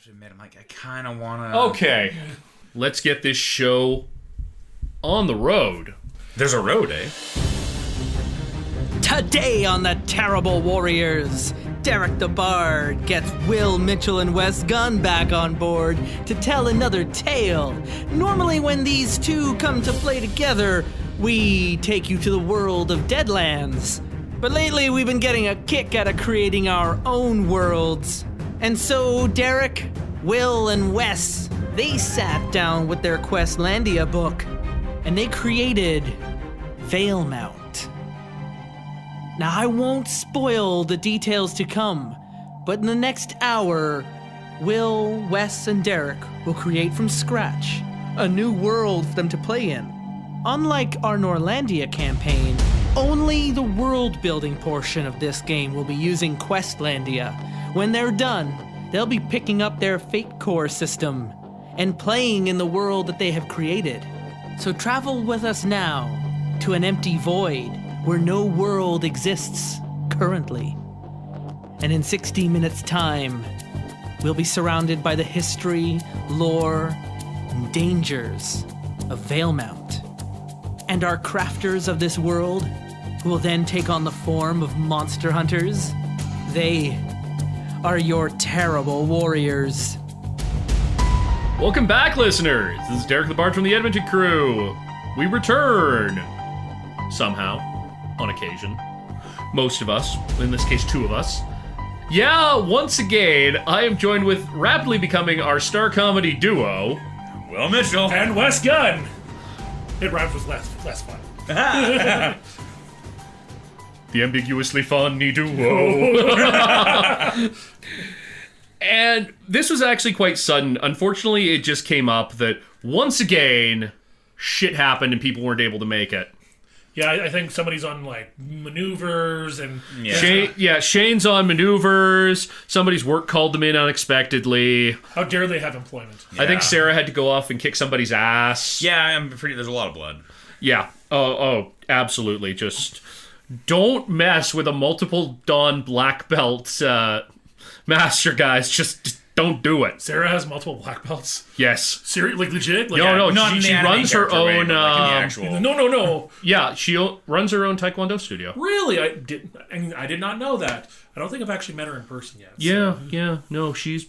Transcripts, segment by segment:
have to admit, I'm like, I kind of want to... Okay, let's get this show on the road. There's a road, eh? Today on the Terrible Warriors, Derek the Bard gets Will Mitchell and Wes Gunn back on board to tell another tale. Normally when these two come to play together, we take you to the world of Deadlands. But lately we've been getting a kick out of creating our own worlds. And so Derek, Will, and Wes, they sat down with their Questlandia book, and they created Valemount. Now, I won't spoil the details to come, but in the next hour, Will, Wes, and Derek will create from scratch a new world for them to play in. Unlike our Norlandia campaign, only the world-building portion of this game will be using Questlandia. When they're done, they'll be picking up their Fate Core system and playing in the world that they have created. So travel with us now to an empty void where no world exists currently. And in 60 minutes' time, we'll be surrounded by the history, lore, and dangers of Valemount. And our crafters of this world, who will then take on the form of monster hunters, they are your terrible warriors. Welcome back, listeners. This is Derek the Bard from the Edmonton crew. We return. Somehow. On occasion. Most of us. In this case, two of us. Yeah, once again, I am joined with rapidly becoming our star comedy duo, Will Mitchell. And Wes Gunn. It rhymes with less fun. the ambiguously funny duo. And this was actually quite sudden. Unfortunately, it just came up that once again, shit happened and people weren't able to make it. Yeah, I think somebody's on, like, maneuvers and... Shane's on maneuvers. Somebody's work called them in unexpectedly. How dare they have employment? Yeah. I think Sarah had to go off and kick somebody's ass. Yeah, there's a lot of blood. Yeah. Oh, absolutely. Just don't mess with a multiple Dawn black belt master, guys. Just don't do it. Sarah has multiple black belts? Yes. Like legit? Like, No, she runs her own... No. Yeah, she runs her own Taekwondo studio. Really? I did not know that. I don't think I've actually met her in person yet. Yeah. No, she's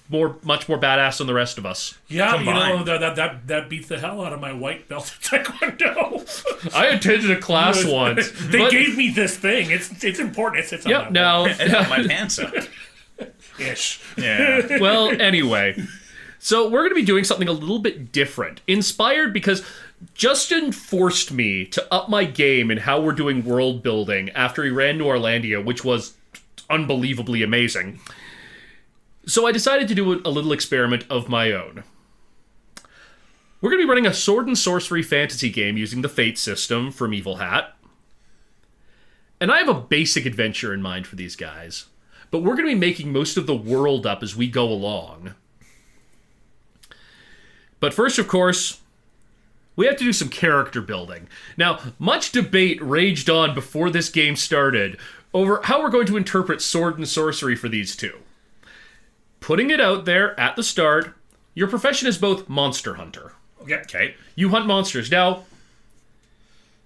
much more badass than the rest of us. Yeah, combined. That beats the hell out of my white belt at Taekwondo. I attended a class once. They gave me this thing. It's important. It's on yep, my now... It's on my pants up. Ish. Yeah. Well, anyway. So we're going to be doing something a little bit different. Inspired because Justin forced me to up my game in how we're doing world building after he ran Norlandia, which was unbelievably amazing. So I decided to do a little experiment of my own. We're going to be running a sword and sorcery fantasy game using the Fate system from Evil Hat. And I have a basic adventure in mind for these guys. But we're going to be making most of the world up as we go along. But first, of course, we have to do some character building. Now, much debate raged on before this game started over how we're going to interpret sword and sorcery for these two. Putting it out there at the start, your profession is both monster hunter. Okay. You hunt monsters. Now,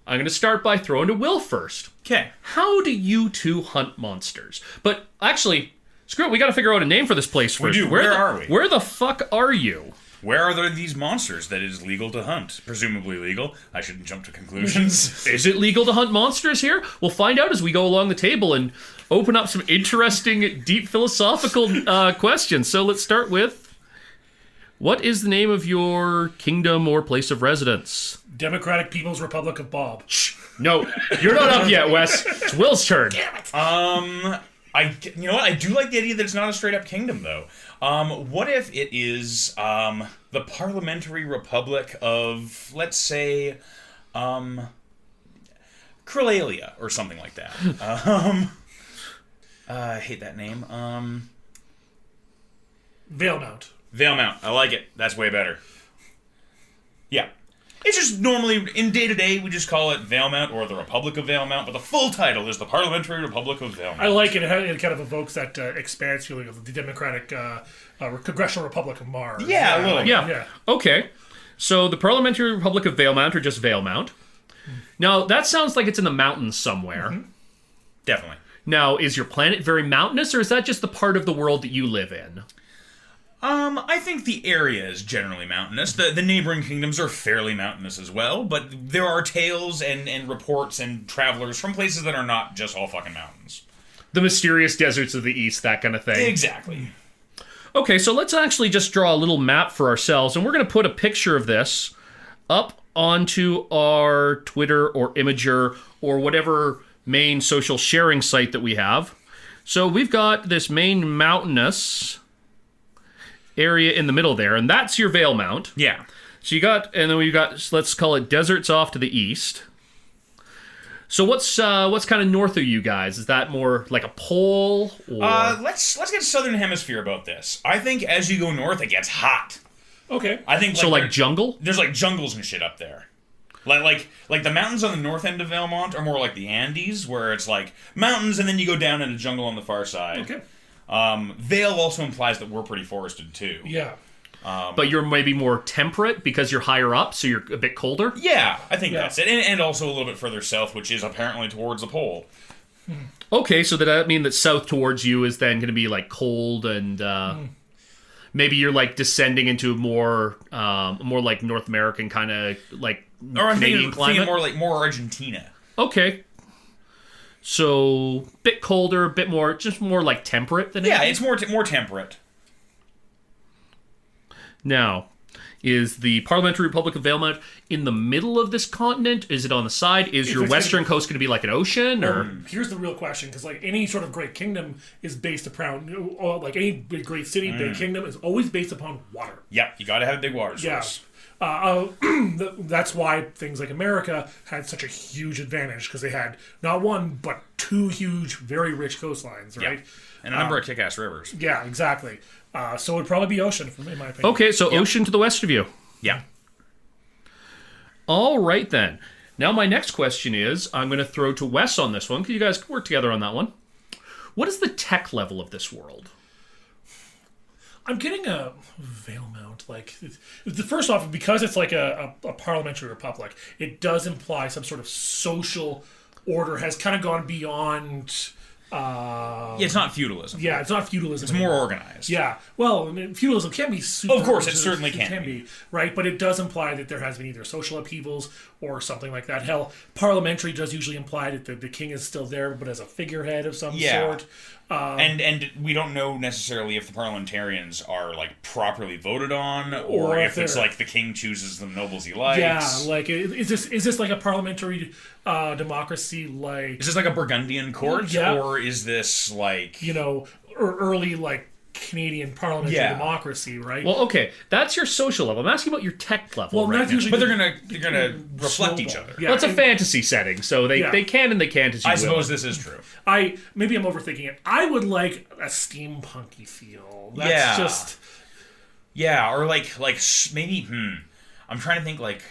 I'm going to start by throwing to Will first. Okay. How do you two hunt monsters? But actually, screw it, we got to figure out a name for this place first. We do. Where are we? Where the fuck are you? Where are these monsters that it is legal to hunt? Presumably legal. I shouldn't jump to conclusions. Is it legal to hunt monsters here? We'll find out as we go along the table and open up some interesting, deep philosophical questions. So let's start with, what is the name of your kingdom or place of residence? Democratic People's Republic of Bob. Shh. No, you're not up yet, Wes. It's Will's turn. Damn it. You know what? I do like the idea that it's not a straight up kingdom, though. What if it is the Parliamentary Republic of, let's say, Krillalia or something like that. I hate that name. Valemount. Valemount. I like it. That's way better. Yeah. It's just normally, in day-to-day, we just call it Valemount or the Republic of Valemount, but the full title is the Parliamentary Republic of Valemount. I like it. It kind of evokes that expanse feeling of the Democratic Congressional Republic of Mars. Yeah, a little. Yeah. Okay. So the Parliamentary Republic of Valemount, or just Valemount. Now, that sounds like it's in the mountains somewhere. Definitely. Now, is your planet very mountainous, or is that just the part of the world that you live in? I think the area is generally mountainous. The neighboring kingdoms are fairly mountainous as well, but there are tales and reports and travelers from places that are not just all fucking mountains. The mysterious deserts of the east, that kind of thing. Exactly. Okay, so let's actually just draw a little map for ourselves, and we're going to put a picture of this up onto our Twitter or Imager or whatever main social sharing site that we have. So we've got this main mountainous area in the middle there, and that's your Valemount. Yeah. So you got, and then we've got, let's call it deserts off to the east. So what's kind of north of you guys? Is that more like a pole? Or... Let's get Southern Hemisphere about this. I think as you go north, it gets hot. Okay. I think so like jungle? There's like jungles and shit up there. Like the mountains on the north end of Valemount are more like the Andes, where it's like mountains and then you go down into jungle on the far side. Okay. Vale also implies that we're pretty forested too. Yeah. But you're maybe more temperate because you're higher up, so you're a bit colder? Yeah, I think that's it. And also a little bit further south, which is apparently towards the pole. Okay, so does that mean that south towards you is then going to be like cold and maybe you're like descending into more like North American kind of like Or I'm Canadian climate? thinking more Argentina. Okay. So, bit colder, bit more, just more like temperate than anything? It's more temperate. Now, is the Parliamentary Republic of Valemount in the middle of this continent? Is it on the side? Is your western coast going to be like an ocean? Or Here's the real question, because like any sort of great kingdom is based upon, like any big great city, big kingdom is always based upon water. Yep, you gotta have a big water source. That's why things like America had such a huge advantage, because they had not one but two huge, very rich coastlines, right? Yep. And a number of kick-ass rivers. Yeah, exactly. So it'd probably be ocean, in my opinion. okay, so ocean to the west of you. Yeah. All right, then. Now, my next question is, I'm going to throw to Wes on this one, because you guys work together on that one. What is the tech level of this world? I'm getting a Valemount. Like, first off, because it's like a parliamentary republic, it does imply some sort of social order has kind of gone beyond. It's not feudalism. Yeah, it's not feudalism. It's more organized. Yeah. Well, I mean, feudalism can be super. Of course, it certainly can be. Right? But it does imply that there has been either social upheavals or something like that. Hell, parliamentary does usually imply that the king is still there, but as a figurehead of some sort. And we don't know necessarily if the parliamentarians are like properly voted on, or if it's like the king chooses the nobles he likes. Yeah, like is this like a parliamentary democracy? Like is this like a Burgundian court, or is this like early like Canadian parliamentary democracy, right? Well, okay, that's your social level. I'm asking about your tech level. Well, that's usually, but they're gonna reflect each other. Yeah, well, it's a fantasy setting, so they can and they can't as you I suppose this is true. Maybe I'm overthinking it. I would like a steampunky feel. That's just or like maybe I'm trying to think like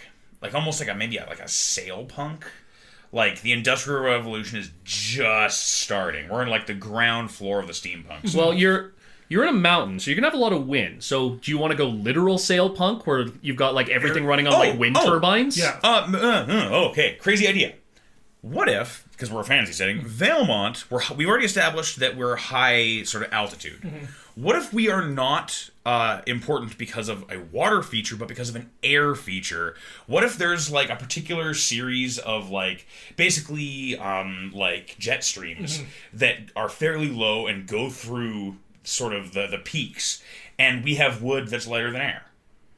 almost like maybe like a sail punk. Like, the Industrial Revolution is just starting. We're in, like, the ground floor of the steampunk. Well, you're in a mountain, so you're going to have a lot of wind. So, do you want to go literal sail punk, where you've got, like, everything running on, like, wind turbines? Yeah. Okay, crazy idea. What if, because we're a fantasy setting, Valemount, we've already established that we're high sort of altitude. Mm-hmm. What if we are not important because of a water feature, but because of an air feature? What if there's like a particular series of like basically like jet streams that are fairly low and go through sort of the peaks, and we have wood that's lighter than air?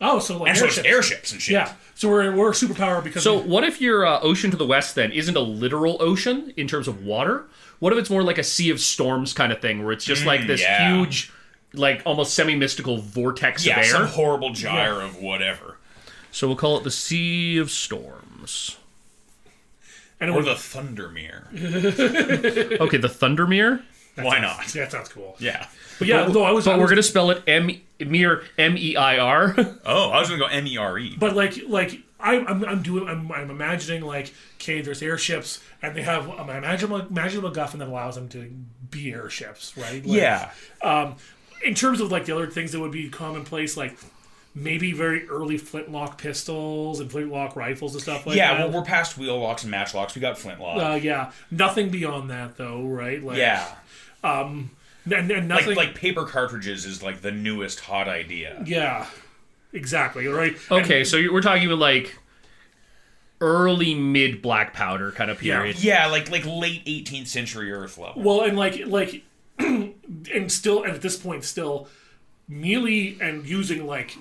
Oh, so like airships and shit. Yeah, so we're a superpower because. So what if your ocean to the west then isn't a literal ocean in terms of water? What if it's more like a sea of storms kind of thing, where it's just like this huge, like almost semi-mystical vortex of air? Some horrible gyre of whatever. So we'll call it the Sea of Storms. Or the Thundermere. Okay, the Thundermere? Why not? That sounds cool. Yeah. But yeah, we're going to spell it MEIR. Oh, I was going to go MERE. But like I'm imagining like, okay, there's airships, and they have imagine a MacGuffin that allows them to be airships, right? Like, Yeah. In terms of like the other things that would be commonplace, like maybe very early flintlock pistols and flintlock rifles and stuff like that. Yeah, well, we're past wheel locks and matchlocks. We got flintlock. Yeah, nothing beyond that though, right? Like, yeah. and nothing Like paper cartridges is like the newest hot idea. Yeah, exactly. Right. Okay, so we're talking about like early mid black powder kind of period. Yeah, like late 18th century Earth level. Well, and like, and still, and at this point, still melee and using like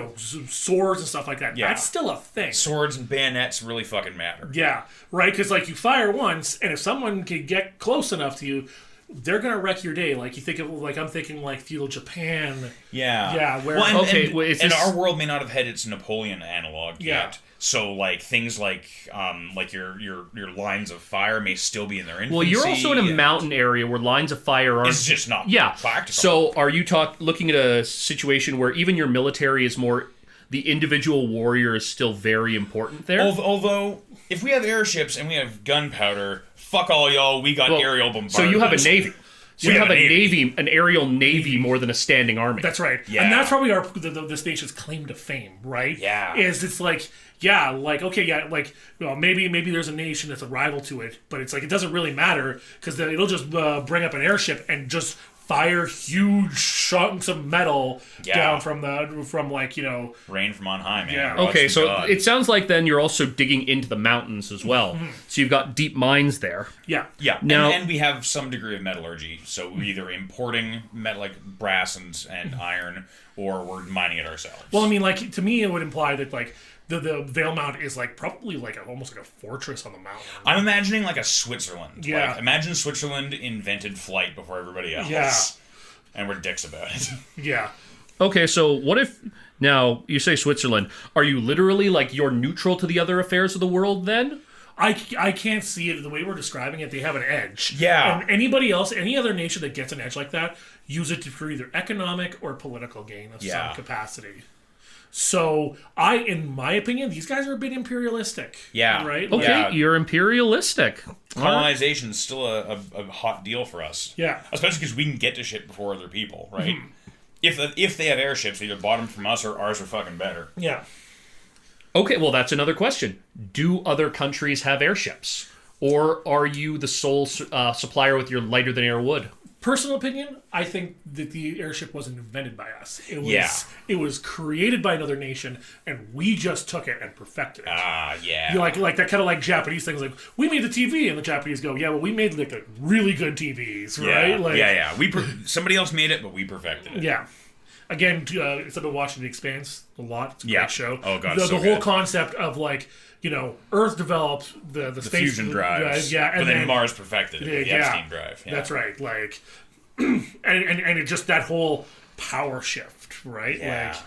swords and stuff like that. Yeah. That's still a thing. Swords and bayonets really fucking matter. Yeah, right. Because like you fire once, and if someone can get close enough to you, they're gonna wreck your day. Like you think of like I'm thinking like feudal Japan. Yeah. Yeah. Where Well, it's and just- our world may not have had its Napoleon analog Yeah. yet. So like things like your lines of fire may still be in their infancy. Well, you're also in a mountain area where lines of fire aren't... It's just not practical. So are you looking at a situation where even your military is more... The individual warrior is still very important there? Although, if we have airships and we have gunpowder, fuck all y'all, we got aerial bombardment. So you have a navy. So We you have have a a navy, an aerial navy more than a standing army. That's right. Yeah. And that's probably this nation's claim to fame, right? Yeah. Is it's like, yeah, like, okay, yeah, like, well, maybe there's a nation that's a rival to it, but it's like, it doesn't really matter because it'll just bring up an airship and just fire huge chunks of metal down from like, rain from on high, man. Yeah. Watch Okay, the so God. it sounds like then you're also digging into the mountains as well. So you've got deep mines there. Yeah. Yeah, Now- and we have some degree of metallurgy, so we're either importing metal like brass and iron, or we're mining it ourselves. Well, I mean, like, to me, it would imply that, like, the Valemount is, like, probably, like, almost like a fortress on the mountain. I'm imagining like a Switzerland. Yeah. Like, imagine Switzerland invented flight before everybody else. Yeah. And we're dicks about it. Yeah. Okay, so what if... Now, you say Switzerland. Are you literally, like, you're neutral to the other affairs of the world then? I can't see it the way we're describing it. They have an edge. Yeah. And anybody else, any other nation that gets an edge like that, use it for either economic or political gain of some capacity. So, in my opinion, these guys are a bit imperialistic. Yeah. Right? Okay, Yeah. you're imperialistic. Colonization is still a hot deal for us. Yeah. Especially because we can get to shit before other people, right? If they have airships, they either bought them from us or ours are fucking better. Yeah. Okay, well, that's another question. Do other countries have airships? Or are you the sole supplier with your lighter-than-air wood? Personal opinion, I think that the airship wasn't invented by us. It was created by another nation, and we just took it and perfected it. Yeah. You like that kind of like Japanese things, like we made the TV, and the Japanese go, yeah, well, we made like really good TVs, right? Yeah. Like, yeah. Somebody else made it, but we perfected it. yeah. Again, I've been watching The Expanse a lot. It's a great show. Oh, God, the so whole good. concept of like, Earth developed the space Fusion drives. yeah, but then Mars perfected it. The Epstein drive. Yeah. That's right. Like, and it just that whole power shift, right? Yeah.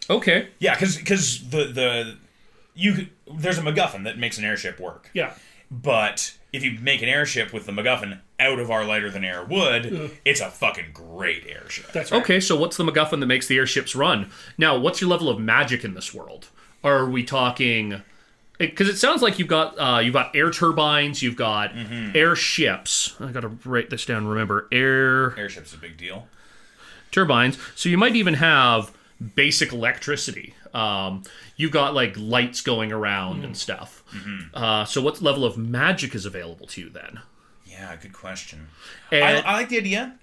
Like, Okay. Yeah, because there's a MacGuffin that makes an airship work. yeah. But if you make an airship with the MacGuffin out of our lighter-than-air wood, it's a fucking great airship. That's right. Okay, so what's the MacGuffin that makes the airships run? Now, what's your level of magic in this world? Are we talking... Because it sounds like you've got air turbines, you've got airships. I got to write this down. Remember, Airship's a big deal. turbines. So you might even have basic electricity. You've got like lights going around and stuff. So what level of magic is available to you then? Yeah, good question. And- I like the idea.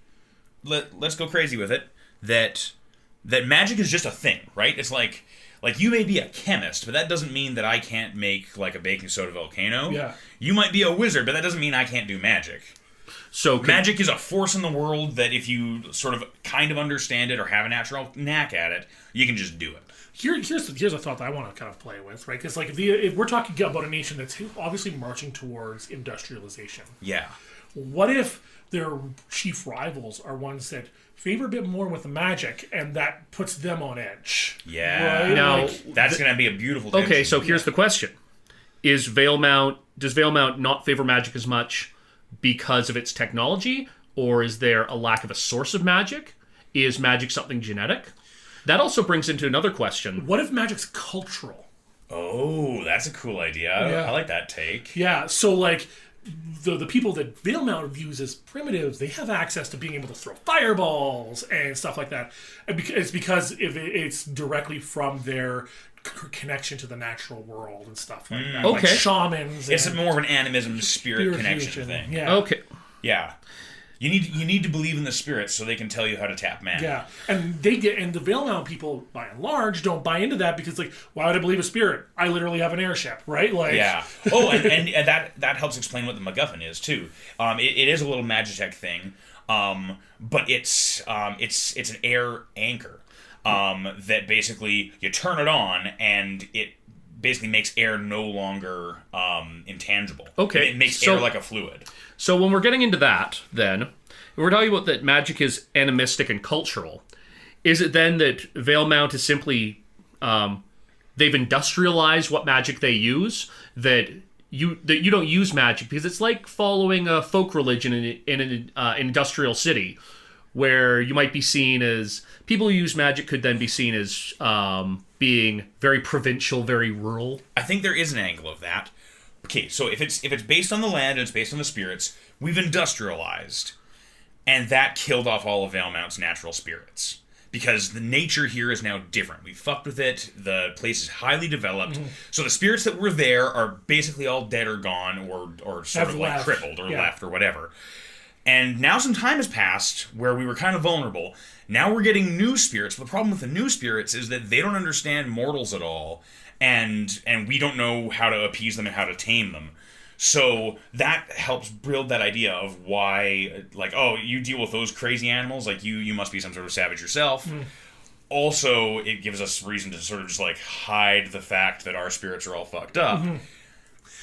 Let's go crazy with it. That magic is just a thing, right? It's like you may be a chemist, but that doesn't mean that I can't make like a baking soda volcano. Yeah. You might be a wizard, but that doesn't mean I can't do magic. So Magic is a force in the world that if you sort of kind of understand it or have a natural knack at it, you can just do it. Here's a thought that I want to kind of play with, right? Because like if we're talking about a nation that's obviously marching towards industrialization, Yeah. what if their chief rivals are ones that favor a bit more with the magic, and that puts them on edge? Yeah. Right? Now- Like, That's going to be a beautiful Okay, tension. so here's the question. Does Valemount not favor magic as much because of its technology, or is there a lack of a source of magic? Is magic something genetic? That also brings into another question. what if magic's cultural? Oh, that's a cool idea. Yeah. I like that take. Yeah, so like the people that Valemount views as primitives, they have access to being able to throw fireballs and stuff like that. And it's because if it's directly from their connection to the natural world and stuff like that. Like Okay. shamans. It's and more of an animism spirit connection fusion. thing. Yeah. Okay. Yeah. You need to believe in the spirits so they can tell you how to tap mana. Yeah, and the Valemount people, by and large, don't buy into that because, like, why would I believe a spirit? I literally have an airship, right? Like, Yeah. Oh, and that helps explain what the MacGuffin is too. It is a little Magitech thing, but it's an air anchor that basically you turn it on and it basically makes air no longer intangible. Okay, It makes so- air like a fluid. So when we're getting into that, then, we're talking about that magic is animistic and cultural. Is it then that Valemount is simply, they've industrialized what magic they use, that you don't use magic because it's like following a folk religion in an industrial city, where you might be seen as, people who use magic could then be seen as being very provincial, very rural. I think there is an angle of that. Okay, so if it's based on the land and it's based on the spirits, we've industrialized, and that killed off all of Valemount's natural spirits. Because the nature here is now different. We fucked with it. The place is highly developed. So the spirits that were there are basically all dead or gone or sort of like left. crippled or Yeah. left or whatever. And now some time has passed where we were kind of vulnerable. Now we're getting new spirits. But the problem with the new spirits is that they don't understand mortals at all. And we don't know how to appease them and how to tame them. So that helps build that idea of why, like, oh, you deal with those crazy animals, like you must be some sort of savage yourself. Also, it gives us reason to sort of just like hide the fact that our spirits are all fucked up.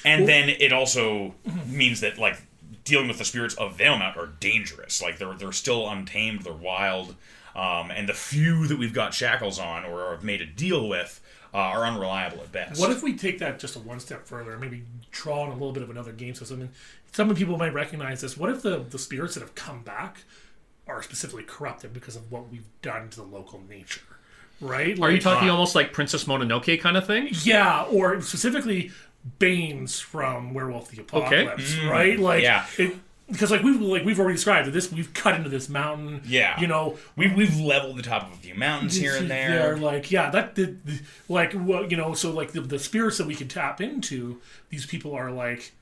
And then it also means that like dealing with the spirits of Valemount are dangerous. Like they're still untamed, they're wild, and the few that we've got shackles on or have made a deal with are unreliable at best. What if we take that just one step further and maybe draw on a little bit of another game system? And some people might recognize this. What if the spirits that have come back are specifically corrupted because of what we've done to the local nature? Right? Are you talking almost like Princess Mononoke kind of thing? Yeah, or specifically Banes from Werewolf the Apocalypse, right? Like, yeah. Because we've already described that we've cut into this mountain. Yeah, you know, we've leveled the top of a few mountains here and there. Like so like the spirits that we can tap into, these people are like,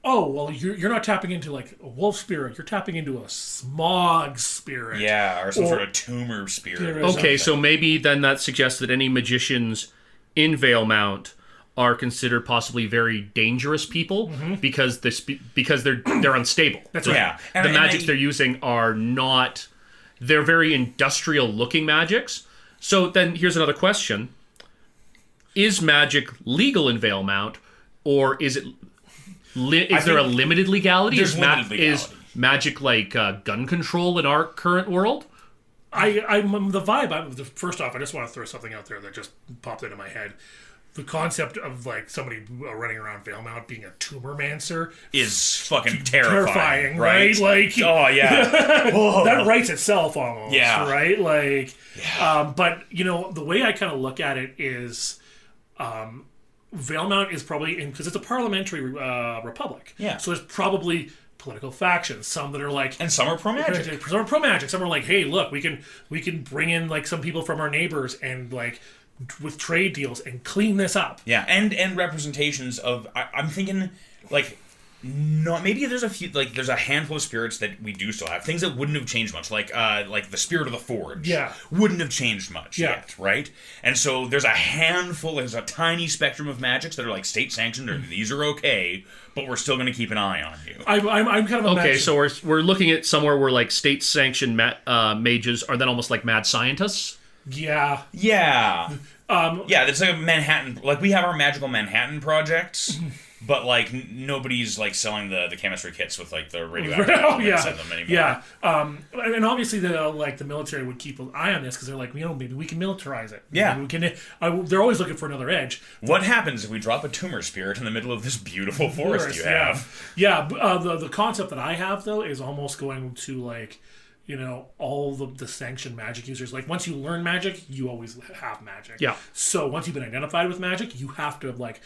oh well, you're not tapping into like a wolf spirit, you're tapping into a smog spirit. Yeah, or some sort of tumor spirit. Okay, so maybe then that suggests that any magicians in Valemount are considered possibly very dangerous people because they're unstable. That's right. Yeah, The magics they're using are not. They're very industrial looking magics. So then here's another question: is magic legal in Valemount, or is it? Is there a limited legality? There's limited legality. Is magic like gun control in our current world? I'm the vibe. First off, I just want to throw something out there that just popped into my head. The concept of like somebody running around Valemount being a tumormancer is fucking terrifying, right? Like, oh yeah, that writes itself almost. Yeah. Right. Like, but you know, the way I kind of look at it is, Valemount is probably because it's a parliamentary republic. Yeah. So there's probably political factions, some that are like, and some are pro magic. some are pro magic, some are like, hey, look, we can bring in like some people from our neighbors and like with trade deals and clean this up. Yeah, and representations of I'm thinking like not maybe there's a handful of spirits that we do still have, things that wouldn't have changed much, like the spirit of the forge. Yeah. Wouldn't have changed much yet, right? And so there's a tiny spectrum of magics that are like state sanctioned or these are okay, but we're still going to keep an eye on you. I'm kind of okay. So we're looking at somewhere where like state sanctioned mages are then almost like mad scientists. Yeah. Yeah. Yeah, there's like a Manhattan, like we have our magical Manhattan projects, but like nobody's like selling the chemistry kits with like the radioactive elements in them anymore. Yeah. And obviously the military would keep an eye on this because they're like, maybe we can militarize it. Yeah. Maybe we can. They're always looking for another edge. What happens if we drop a tumor spirit in the middle of this beautiful forest you have? Yeah. The concept that I have though is almost going to like, all the sanctioned magic users. Like, once you learn magic, you always have magic. Yeah. So once you've been identified with magic, you have to, like,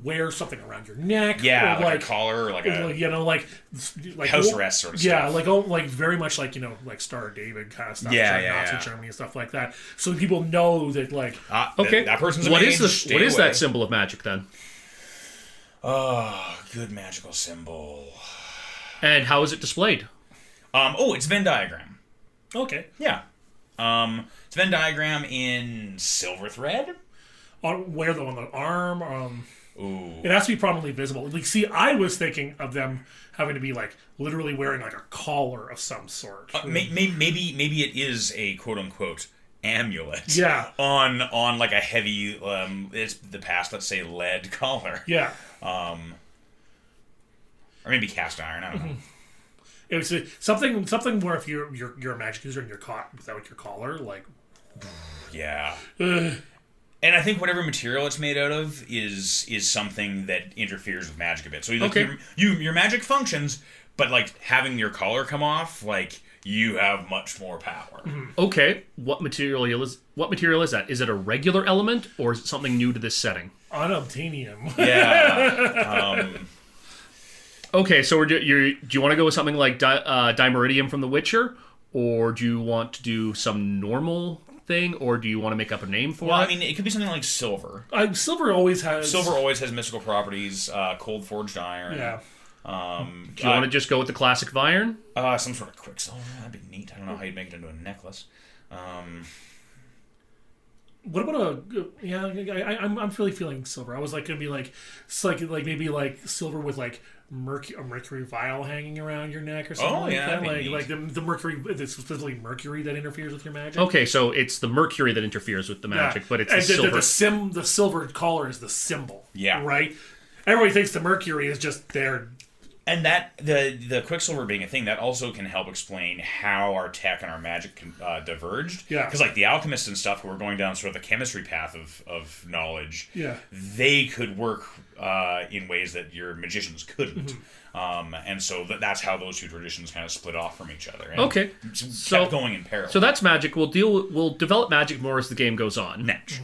wear something around your neck. Yeah, or like a collar, or like a like house arrest sort of yeah, stuff. like very much like, like Star of David kind of stuff. Yeah, like yeah, Nazi yeah. Germany and stuff like that. So people know that, like, Okay. That person's a what mage, is stay what is away. that symbol of magic then? Oh, good magical symbol. And how is it displayed? It's Venn diagram. okay. Yeah. It's Venn diagram in silver thread. Where though, on the arm? Ooh. It has to be prominently visible. Like, see, I was thinking of them having to be, like, literally wearing, like, a collar of some sort. Maybe it is a quote unquote amulet. Yeah. On like a heavy it's the past, let's say, lead collar. Yeah. Or maybe cast iron. I don't know. It was something where if you're a magic user and you're caught without your collar, like, Yeah. And I think whatever material it's made out of is something that interferes with magic a bit. So like, Okay. your magic functions, but like having your collar come off, like you have much more power. Okay, what material is that? Is it a regular element or is it something new to this setting? unobtainium. Yeah. Okay, so do you want to go with something like Dimeridium from The Witcher, or do you want to do some normal thing, or do you want to make up a name for Well, it? I mean, it could be something like silver. Silver always has. Silver always has mystical properties. Cold forged iron. Yeah. Do you want to just go with the classic of iron? Some sort of quicksilver. That'd be neat. I don't know how you'd make it into a necklace. What about I'm really feeling silver. I was like gonna be like, it's like maybe like silver with like a mercury vial hanging around your neck or something like yeah, that. that'd be Like the mercury, it's specifically mercury that interferes with your magic. Okay, so it's the mercury that interferes with the magic, but it's the silver. The silver collar is the symbol. Yeah. Right. Everybody thinks the mercury is just there. And that the quicksilver being a thing, that also can help explain how our tech and our magic diverged. Yeah. Because like the alchemists and stuff who were going down sort of the chemistry path of knowledge, Yeah. they could work in ways that your magicians couldn't. And so that's how those two traditions kind of split off from each other. And Okay. kept going in parallel. So that's magic. We'll develop magic more as the game goes on. Next.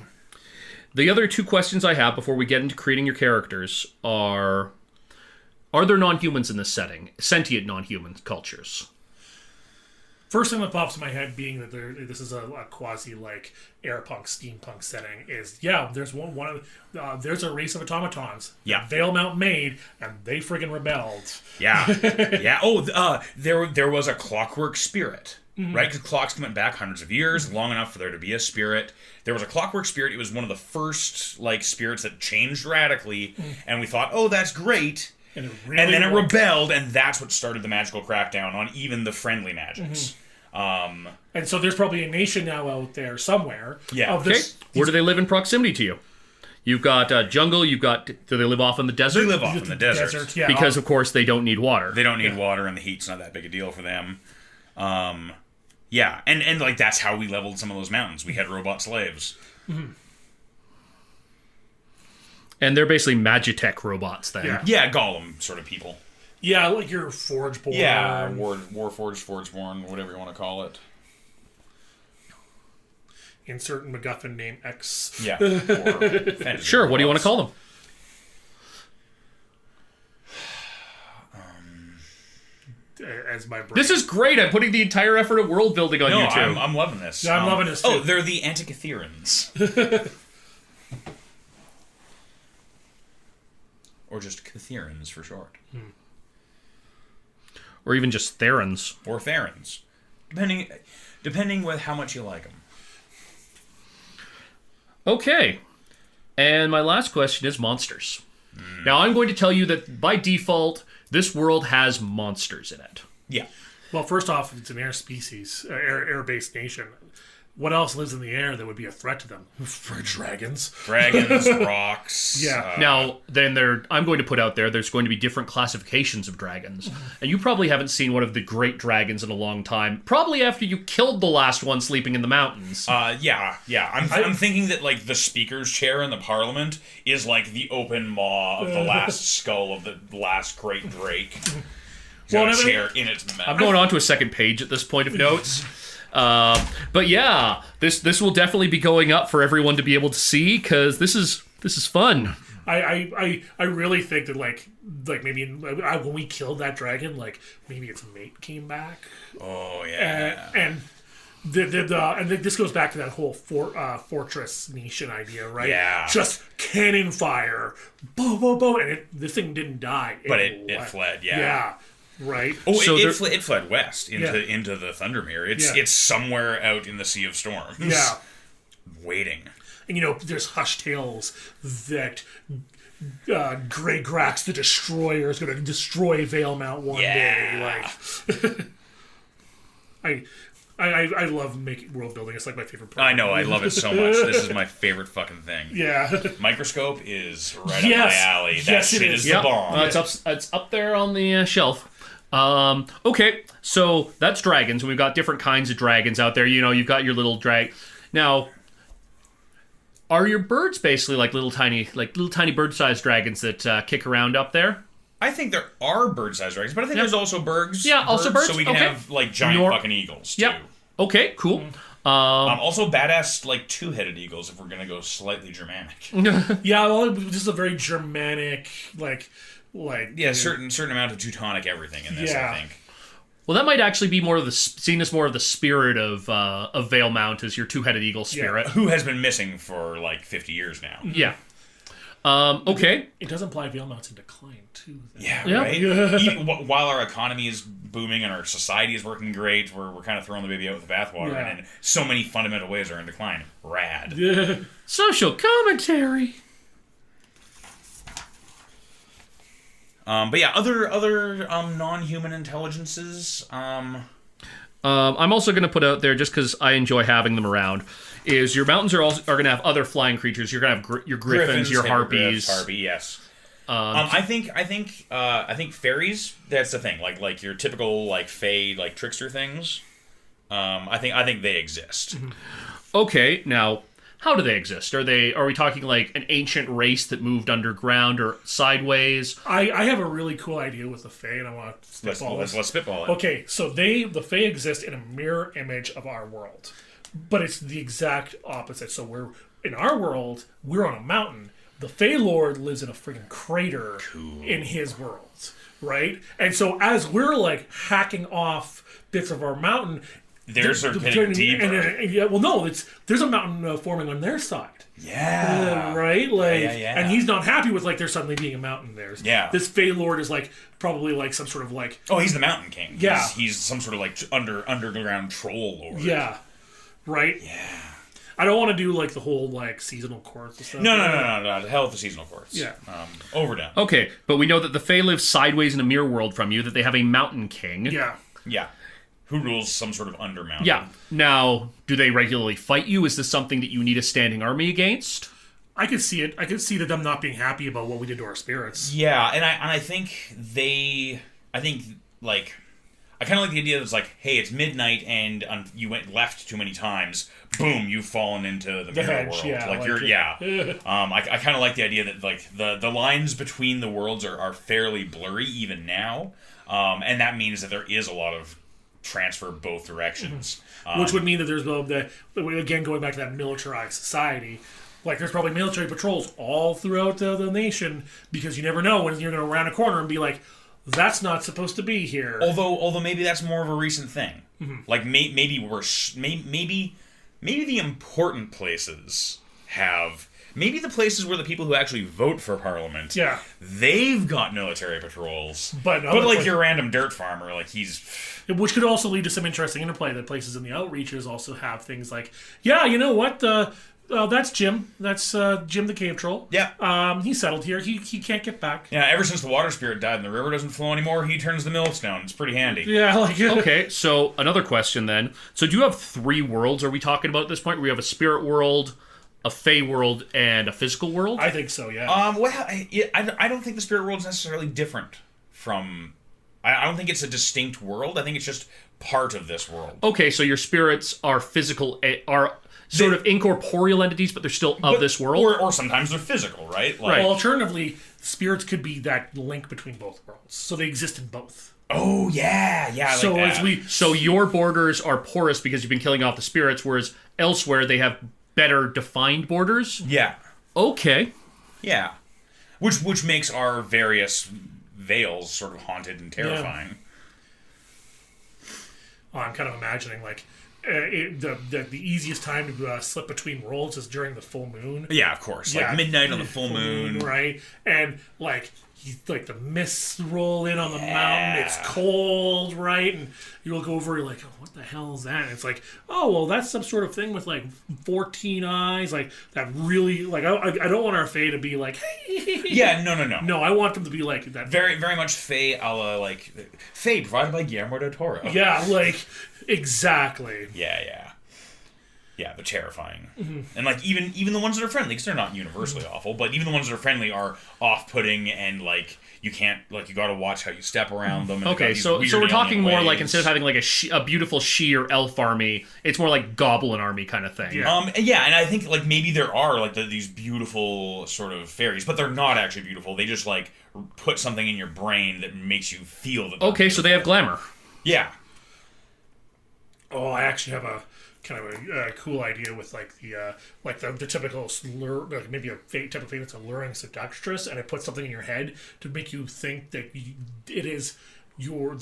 The other two questions I have before we get into creating your characters are there non-humans in this setting? Sentient non-human cultures? First thing that pops in my head, being that this is a quasi like airpunk steampunk setting, is there's there's a race of automatons. Yeah. that Valemount made, and they friggin' rebelled. Yeah. Yeah. Oh, there was a clockwork spirit. Right? Because clocks went back hundreds of years, long enough for there to be a spirit. There was a clockwork spirit. It was one of the first like spirits that changed radically, and we thought, oh, that's great. And Then it rebelled, and that's what started the magical crackdown on even the friendly magics. And so there's probably a nation now out there somewhere. Yeah. Of Okay. this, Where do they live in proximity to you? You've got jungle. Do they live off in the desert? They live off in the desert. yeah. Because of course they don't need water. They don't need water, and the heat's not that big a deal for them. Yeah, and like that's how we leveled some of those mountains. We had robot slaves. And they're basically Magitech robots then. Yeah. Yeah, golem sort of people. Yeah, like your Forgeborn. Yeah, Warforged, Forgeborn, whatever you want to call it. Insert MacGuffin name X. Yeah. Or fantasy Sure. What do you want to robots. As my brain. This is great. I'm putting the entire effort of world building on No, you two. I'm loving this. Yeah, I'm loving this, too. Oh, they're the Antikytherans. Or just Kytherans for short. Or even just Therans. Or Therans. Depending with how much you like them. Okay. And my last question is monsters. Now, I'm going to tell you that by default, this world has monsters in it. Yeah. Well, first off, it's an air species, air-based nation. What else lives in the air that would be a threat to them? For dragons. Dragons, rocks. Yeah. Now, then I'm going to put out there's going to be different classifications of dragons. And you probably haven't seen one of the great dragons in a long time. Probably after you killed the last one sleeping in the mountains. Yeah. I'm thinking that like the speaker's chair in the Parliament is like the open maw of the last skull of the last great drake. got a chair in its mouth. I'm going on to a second page at this point of notes. But yeah, this will definitely be going up for everyone to be able to see, because this is fun. I really think that like maybe when we killed that dragon, like maybe its mate came back. Oh yeah, and this goes back to that whole fortress nation idea, right? Yeah, just cannon fire, boom, boom, boom, and this thing didn't die, but it fled. Yeah. Right. Oh, so it fled west into the Thundermere. It's somewhere out in the Sea of Storms. Yeah, waiting. And there's hush tales that Grey Grax the Destroyer is going to destroy Valemount one day. Like, I love making world building. It's like my favorite part. I know. I love it so much. This is my favorite fucking thing. Yeah. Microscope is right up my alley. That shit is the bomb. It's up there on the shelf. Okay, so that's dragons, and we've got different kinds of dragons out there. You've got your little Now, are your birds basically like little tiny bird-sized dragons that kick around up there? I think there are bird-sized dragons, but I think there's also birds. Yeah, also birds. So we can have like giant fucking eagles too. Yep. Okay, cool. Also badass like two-headed eagles if we're gonna go slightly Germanic. Yeah, well, this is a very Germanic certain amount of Teutonic everything in this. I think. Well, that might actually be seen as more of the spirit of Valemount as your two-headed eagle spirit, who has been missing for like 50 years now. Yeah. Okay. It does imply Valemount's in decline too. Then. Yeah, right. Even while our economy is booming and our society is working great, we're kind of throwing the baby out with the bathwater, and in so many fundamental ways are in decline. Rad. Social commentary. But yeah, other non-human intelligences. I'm also going to put out there, just because I enjoy having them around, is your mountains are going to have other flying creatures. You're going to have your griffins, your harpies. Harpy, yes. I think fairies. That's the thing. Like your typical like fae, like trickster things. I think they exist. Okay, now. How do they exist? Are we talking like an ancient race that moved underground or sideways? I have a really cool idea with the Fae, and I want to spitball let's spitball it. Okay, so the Fae exist in a mirror image of our world, but it's the exact opposite. So in our world, we're on a mountain. The Fae Lord lives in a freaking crater in his world, right? And so as we're like hacking off bits of our mountain. They're sort of getting deeper. There's a mountain forming on their side. Yeah. Right? And he's not happy with like there suddenly being a mountain there. Yeah. This Fae Lord is like probably like some sort of like... Oh, he's the Mountain King. Yeah. He's some sort of like underground troll lord. Yeah. Right? Yeah. I don't want to do like the whole like seasonal courts and stuff. No. The hell with the seasonal courts. Yeah. Overdone. Okay, but we know that the Fae live sideways in a mirror world from you, that they have a Mountain King. Yeah. Yeah. Who rules some sort of undermountain. Yeah. Now, do they regularly fight you? Is this something that you need a standing army against? I could see it. I could see that them not being happy about what we did to our spirits. Yeah, and I think I kind of like the idea that it's like, hey, it's midnight and you went left too many times. Boom, you've fallen into the mirror world. Yeah, I kind of like the idea that like the lines between the worlds are fairly blurry even now, and that means that there is a lot of transfer both directions, which would mean that there's again going back to that militarized society. Like there's probably military patrols all throughout the nation because you never know when you're going to round a corner and be like, that's not supposed to be here. Although maybe that's more of a recent thing. Like maybe the important places have. Maybe the places where the people who actually vote for Parliament, they've got military patrols. But like your random dirt farmer, like he's... Which could also lead to some interesting interplay that places in the outreaches also have things like, yeah, you know what, that's Jim. That's Jim the Cave Troll. Yeah. He settled here. He can't get back. Yeah, ever since the water spirit died and the river doesn't flow anymore, he turns the mills down. It's pretty handy. Yeah, Okay, so another question then. So do you have 3 worlds, are we talking about at this point? We have a spirit world, a Fey world, and a physical world? I think so, yeah. I don't think the spirit world is necessarily different from... I don't think it's a distinct world. I think it's just part of this world. Okay, so your spirits are physical, are sort of incorporeal entities, but they're still of this world? Or sometimes they're physical, right? Well, alternatively, spirits could be that link between both worlds. So they exist in both. Oh yeah, I like So that. as we So your borders are porous because you've been killing off the spirits, whereas elsewhere they have better defined borders. yeah, Okay. yeah, which makes our various vales sort of haunted and terrifying. I'm kind of imagining like the easiest time to slip between worlds is during the full moon. Yeah, of course. Like midnight on the full moon. right? And like the mists roll in on the mountain. It's cold, right? And you look over, you're like, oh, what the hell is that? And it's like, oh, well, that's some sort of thing with like 14 eyes, like that. Really, like I don't want our Fae to be like, hey. Yeah, no. No, I want them to be like that. Very, very much Fae a la, like, Fae provided by Guillermo del Toro. Yeah, like, exactly. Yeah, they're terrifying. And, like, even the ones that are friendly, because they're not universally awful, but even the ones that are friendly are off-putting and, like, you can't, like, you gotta watch how you step around them. And Okay, so we're talking more like instead of having like a beautiful she or elf army, it's more like goblin army kind of thing. Yeah. And I think, like, maybe there are, like, these beautiful sort of fairies, but they're not actually beautiful. They just, like, put something in your brain that makes you feel that they're Okay, so they have glamour. Yeah. Oh, I actually have a kind of a cool idea with like the typical like maybe a type of thing that's alluring seductress, and it puts something in your head to make you think that it is your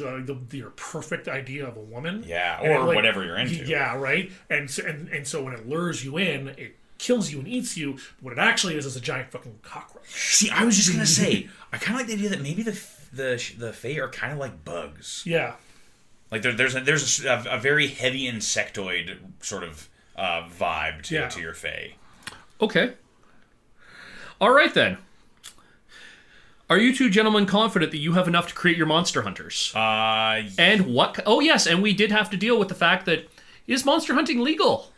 perfect idea of a woman. Yeah, And or like, whatever you're into. Yeah, right. And so when it lures you in, it kills you and eats you. But what it actually is a giant fucking cockroach. See, I was just gonna say, I kind of like the idea that maybe the Fae are kind of like bugs. Yeah. Like there's a very heavy insectoid sort of vibe to your Fae. Okay. All right then. Are you two gentlemen confident that you have enough to create your monster hunters? And what? Oh yes, and we did have to deal with the fact that is monster hunting legal,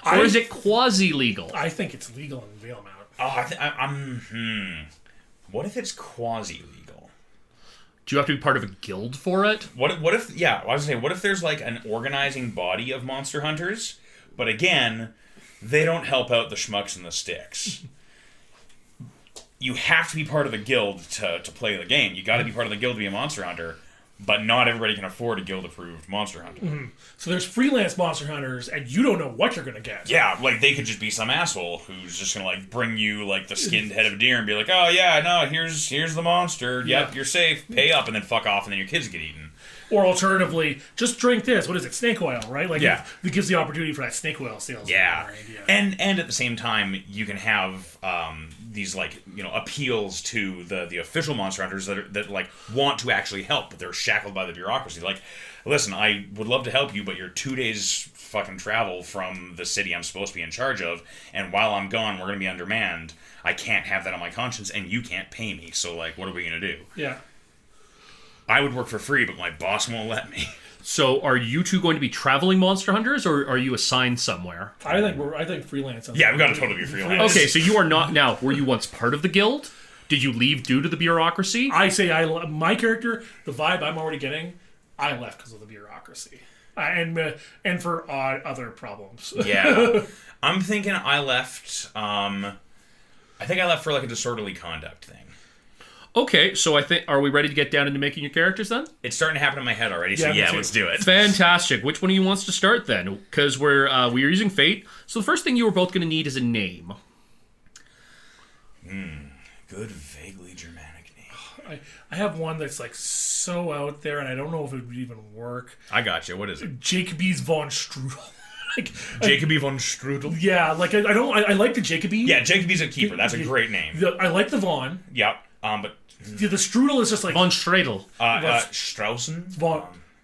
or is it quasi-legal? I think it's legal in Valemount. Oh, what if it's quasi-legal? Do you have to be part of a guild for it? What if? Yeah, I was gonna say, what if there's like an organizing body of monster hunters, but again, they don't help out the schmucks and the sticks. You have to be part of a guild to play the game. You got to be part of the guild to be a monster hunter, but not everybody can afford a guild-approved monster hunter. Mm-hmm. So there's freelance monster hunters, and you don't know what you're gonna get. Yeah, like they could just be some asshole who's just gonna like bring you like the skinned head of a deer and be like, oh yeah, no, here's the monster. Yep, Yeah. you're safe. Pay up, and then fuck off, and then your kids get eaten. Or alternatively, just drink this. What is it? Snake oil, right? Like Yeah. it gives the opportunity for that snake oil sales. Yeah, Right? Yeah. and at the same time, you can have these like appeals to the official monster hunters that like want to actually help, but they're shackled by the bureaucracy. Like, listen, I would love to help you, but you're 2 days fucking travel from the city I'm supposed to be in charge of, and while I'm gone, we're gonna be undermanned. I can't have that on my conscience, and you can't pay me. So like, what are we gonna do? Yeah. I would work for free, but my boss won't let me. So are you two going to be traveling monster hunters, or are you assigned somewhere? I think freelance. Yeah, we gotta totally be freelance. Okay, so you are not now. Were you once part of the guild? Did you leave due to the bureaucracy? I say my character, the vibe I'm already getting, I left because of the bureaucracy, and for other problems. Yeah, I'm thinking I left. I think I left for like a disorderly conduct thing. Okay, so I think, are we ready to get down into making your characters then? It's starting to happen in my head already. So Yeah, me yeah, too. let's do it. Fantastic. Which one of you wants to start then? Because we're using fate. So the first thing you were both going to need is a name. Good, vaguely Germanic name. I have one that's like so out there, and I don't know if it would even work. I got you. What is it? Jacobi's von Strudel. Jacobi von Strudel. Yeah, like I like the Jacobi. Yeah, Jacobi's a keeper. That's a great name. I like the Von. Yep. But The Strudel is just like Von Stradel. Straussen.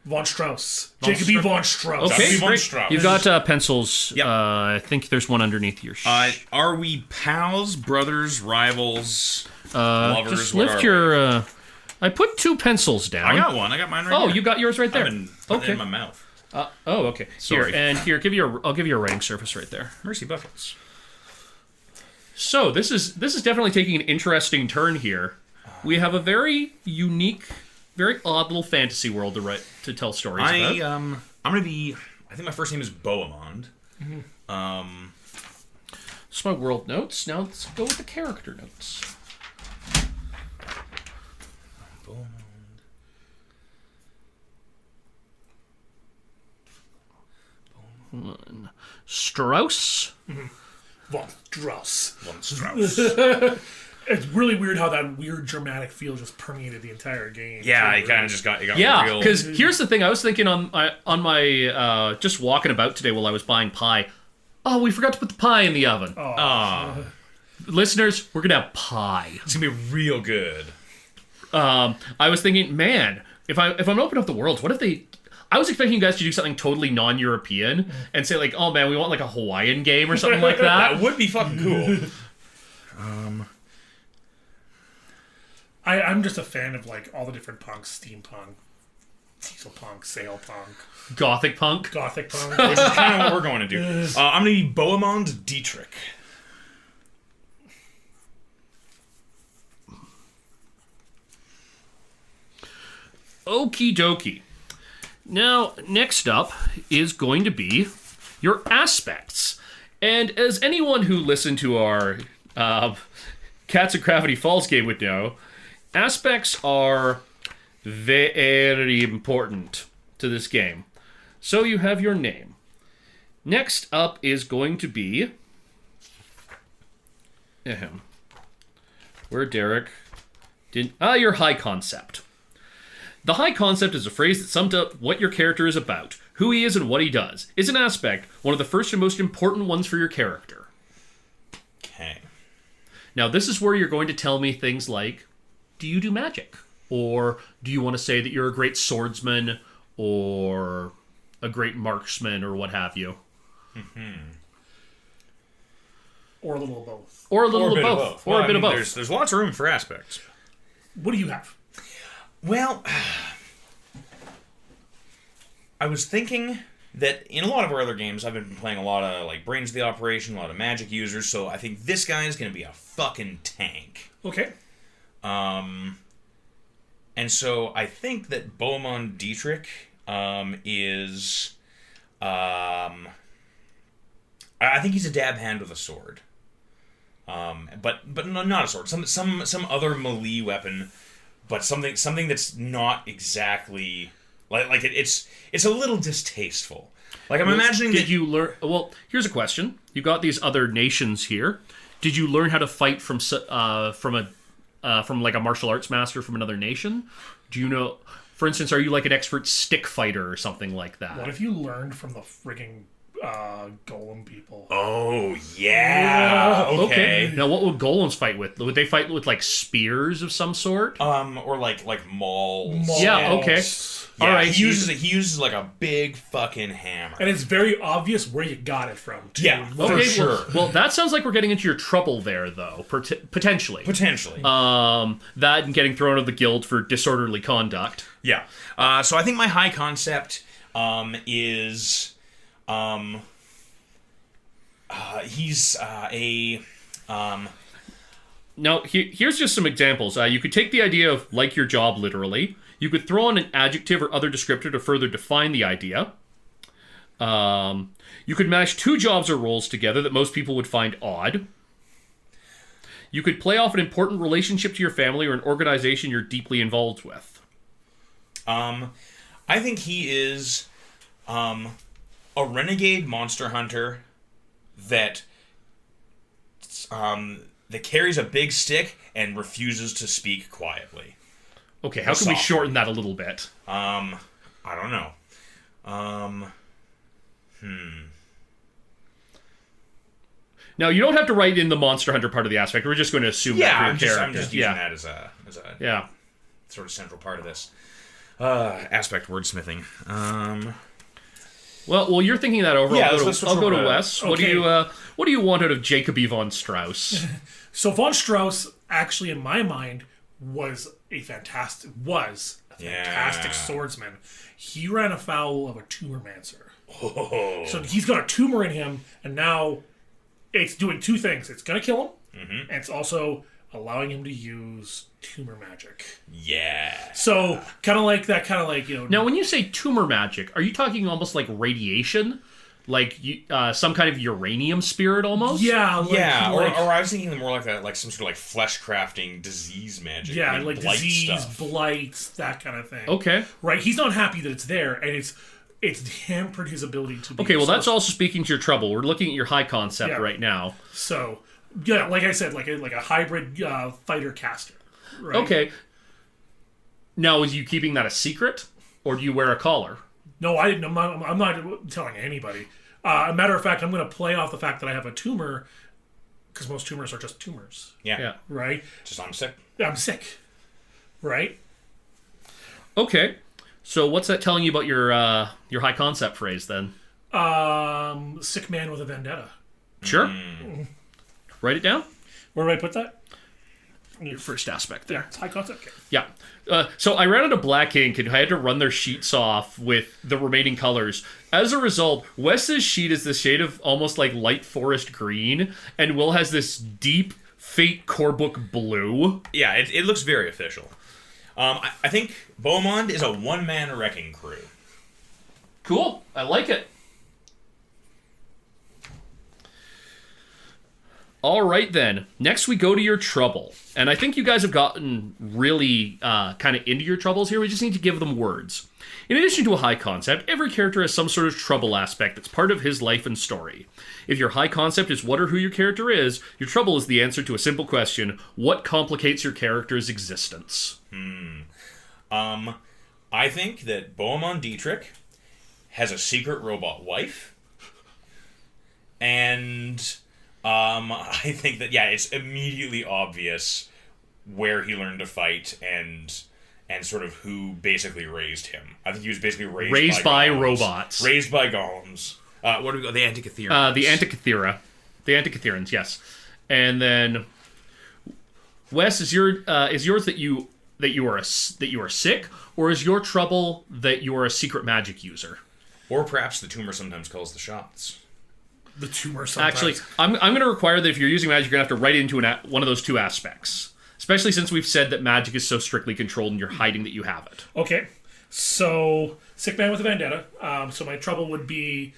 Von Strauss. Jacobi von Strauss. Okay, Jacobi von great. Strauss. You've got pencils. Yep. I think there's one underneath your Are we pals, brothers, rivals, lovers? just What lift are your... I put 2 pencils down. I got one. I got mine right Oh, here. you got yours right there. I've been putting Okay. it in my mouth. Oh, okay. Sorry. Here, I'll give you a writing surface right there. Mercy buckets. So this is definitely taking an interesting turn here. We have a very unique, very odd little fantasy world to tell stories about. I'm gonna be. I think my first name is Beaumond. That's my world notes. Now let's go with the character notes. Strauss. Von Strauss. Von Strauss. It's really weird how that weird dramatic feel just permeated the entire game. Yeah, it kind of just got Yeah, real. because here's the thing. I was thinking on my just walking about today while I was buying pie. Oh, we forgot to put the pie in the oven. Listeners, we're gonna have pie. It's gonna be real good. I was thinking, man, if I'm opening up the world, what if they? I was expecting you guys to do something totally non-European and say like, oh man, we want like a Hawaiian game or something like that. That would be fucking cool. I'm just a fan of like all the different punks: steampunk, diesel punk, sail punk, Gothic punk. gothic punk. Which is kind of what we're going to do. I'm gonna be Beaumond Dietrich. Okie dokie. Now, next up is going to be your aspects. And as anyone who listened to our Cats of Gravity Falls game would know, aspects are very important to this game. So you have your name. Next up is going to be... Where Derek didn't... your high concept. The high concept is a phrase that sums up what your character is about, who he is and what he does. Is an aspect, one of the first and most important ones for your character. Okay. Now, this is where you're going to tell me things like, do you do magic? Or do you want to say that you're a great swordsman or a great marksman or what have you? Or a little of both. Or a little of both. Or a bit of both. There's lots of room for aspects. What do you have? Well, I was thinking that in a lot of our other games, I've been playing a lot of like Brains of the Operation, a lot of magic users, so I think this guy is going to be a fucking tank. Okay. And so I think that Beaumond Dietrich is... I think he's a dab hand with a sword. But no, not a sword. Some other melee weapon, but something that's not exactly like it's a little distasteful. Like I'm imagining Did that you learn? Well, here's a question. You got these other nations here. Did you learn how to fight from like a martial arts master from another nation? Do you know? For instance, are you like an expert stick fighter or something like that? What if you learned from the frigging golem people? Oh yeah. Okay. Now, what would golems fight with? Would they fight with like spears of some sort? Or like mauls. Yeah. Okay. Yeah, All right. He uses like a big fucking hammer. And it's very obvious where you got it from, too. Yeah. Okay. For sure. Well, that sounds like we're getting into your trouble there, though. Potentially. Potentially. That and getting thrown out of the guild for disorderly conduct. Yeah. So I think my high concept is he's a Now, here's just some examples. You could take the idea of like your job literally. You could throw on an adjective or other descriptor to further define the idea. You could mash two jobs or roles together that most people would find odd. You could play off an important relationship to your family or an organization you're deeply involved with. I think he is a renegade monster hunter that carries a big stick and refuses to speak quietly. Okay, how can we shorten that a little bit? I don't know. Now, you don't have to write in the Monster Hunter part of the aspect. We're just going to assume that for your character. I'm just using that as a sort of central part of this. Aspect wordsmithing. Well, you're thinking that over. Yeah, I'll go to Wes. Okay. What do you want out of Jacobi von Strauss? So von Strauss, actually, in my mind, was a fantastic swordsman. He ran afoul of a tumormancer. Oh. So he's got a tumor in him, and now it's doing two things. It's going to kill him, and it's also allowing him to use tumor magic. Yeah. So, kind of like, Now, when you say tumor magic, are you talking almost like radiation? Like some kind of uranium spirit almost? Yeah. Or I was thinking more like some sort of like flesh crafting disease magic. Yeah, like like blight disease, stuff. blights, that kind of thing. Okay. Right? He's not happy that it's there, and it's it's hampered his ability to be Okay, well, that's also speaking to your trouble. We're looking at your high concept Yeah. right now. So, yeah, like I said, like a hybrid fighter caster. Right? Okay. Now, is you keeping that a secret, or do you wear a collar? No, I didn't. I'm not telling anybody. A matter of fact, I'm going to play off the fact that I have a tumor, because most tumors are just tumors, Yeah. right? Just I'm sick. I'm sick, right? Okay. So what's that telling you about your high concept phrase then? Sick man with a vendetta. Sure. Write it down. Where do I put that? Your first aspect there. It's high concept. Okay. Yeah. So I ran out of black ink and I had to run their sheets off with the remaining colors. As a result, Wes's sheet is the shade of almost like light forest green, and Will has this deep Fate core book blue. Yeah, it looks very official. I think Beaumond is a one-man wrecking crew. Cool. I like it. All right, then. Next, we go to your trouble. And I think you guys have gotten really kind of into your troubles here. We just need to give them words. In addition to a high concept, every character has some sort of trouble aspect that's part of his life and story. If your high concept is what or who your character is, your trouble is the answer to a simple question: what complicates your character's existence? I think that Beaumond Dietrich has a secret robot wife. And I think that, yeah, it's immediately obvious where he learned to fight and sort of who basically raised him. I think he was basically raised by golems. robots. Raised by golems. What do we go? The Antikythera. The Antikythera. The Antikytherans, yes. And then Wes, is yours that you are sick, or is your trouble that you are a secret magic user? Or perhaps the tumor sometimes calls the shots. The tumor sometimes. Actually, I'm going to require that if you're using magic, you're going to have to write into one of those two aspects. Especially since we've said that magic is so strictly controlled and you're hiding that you have it. Okay. So, sick man with a vendetta. So my trouble would be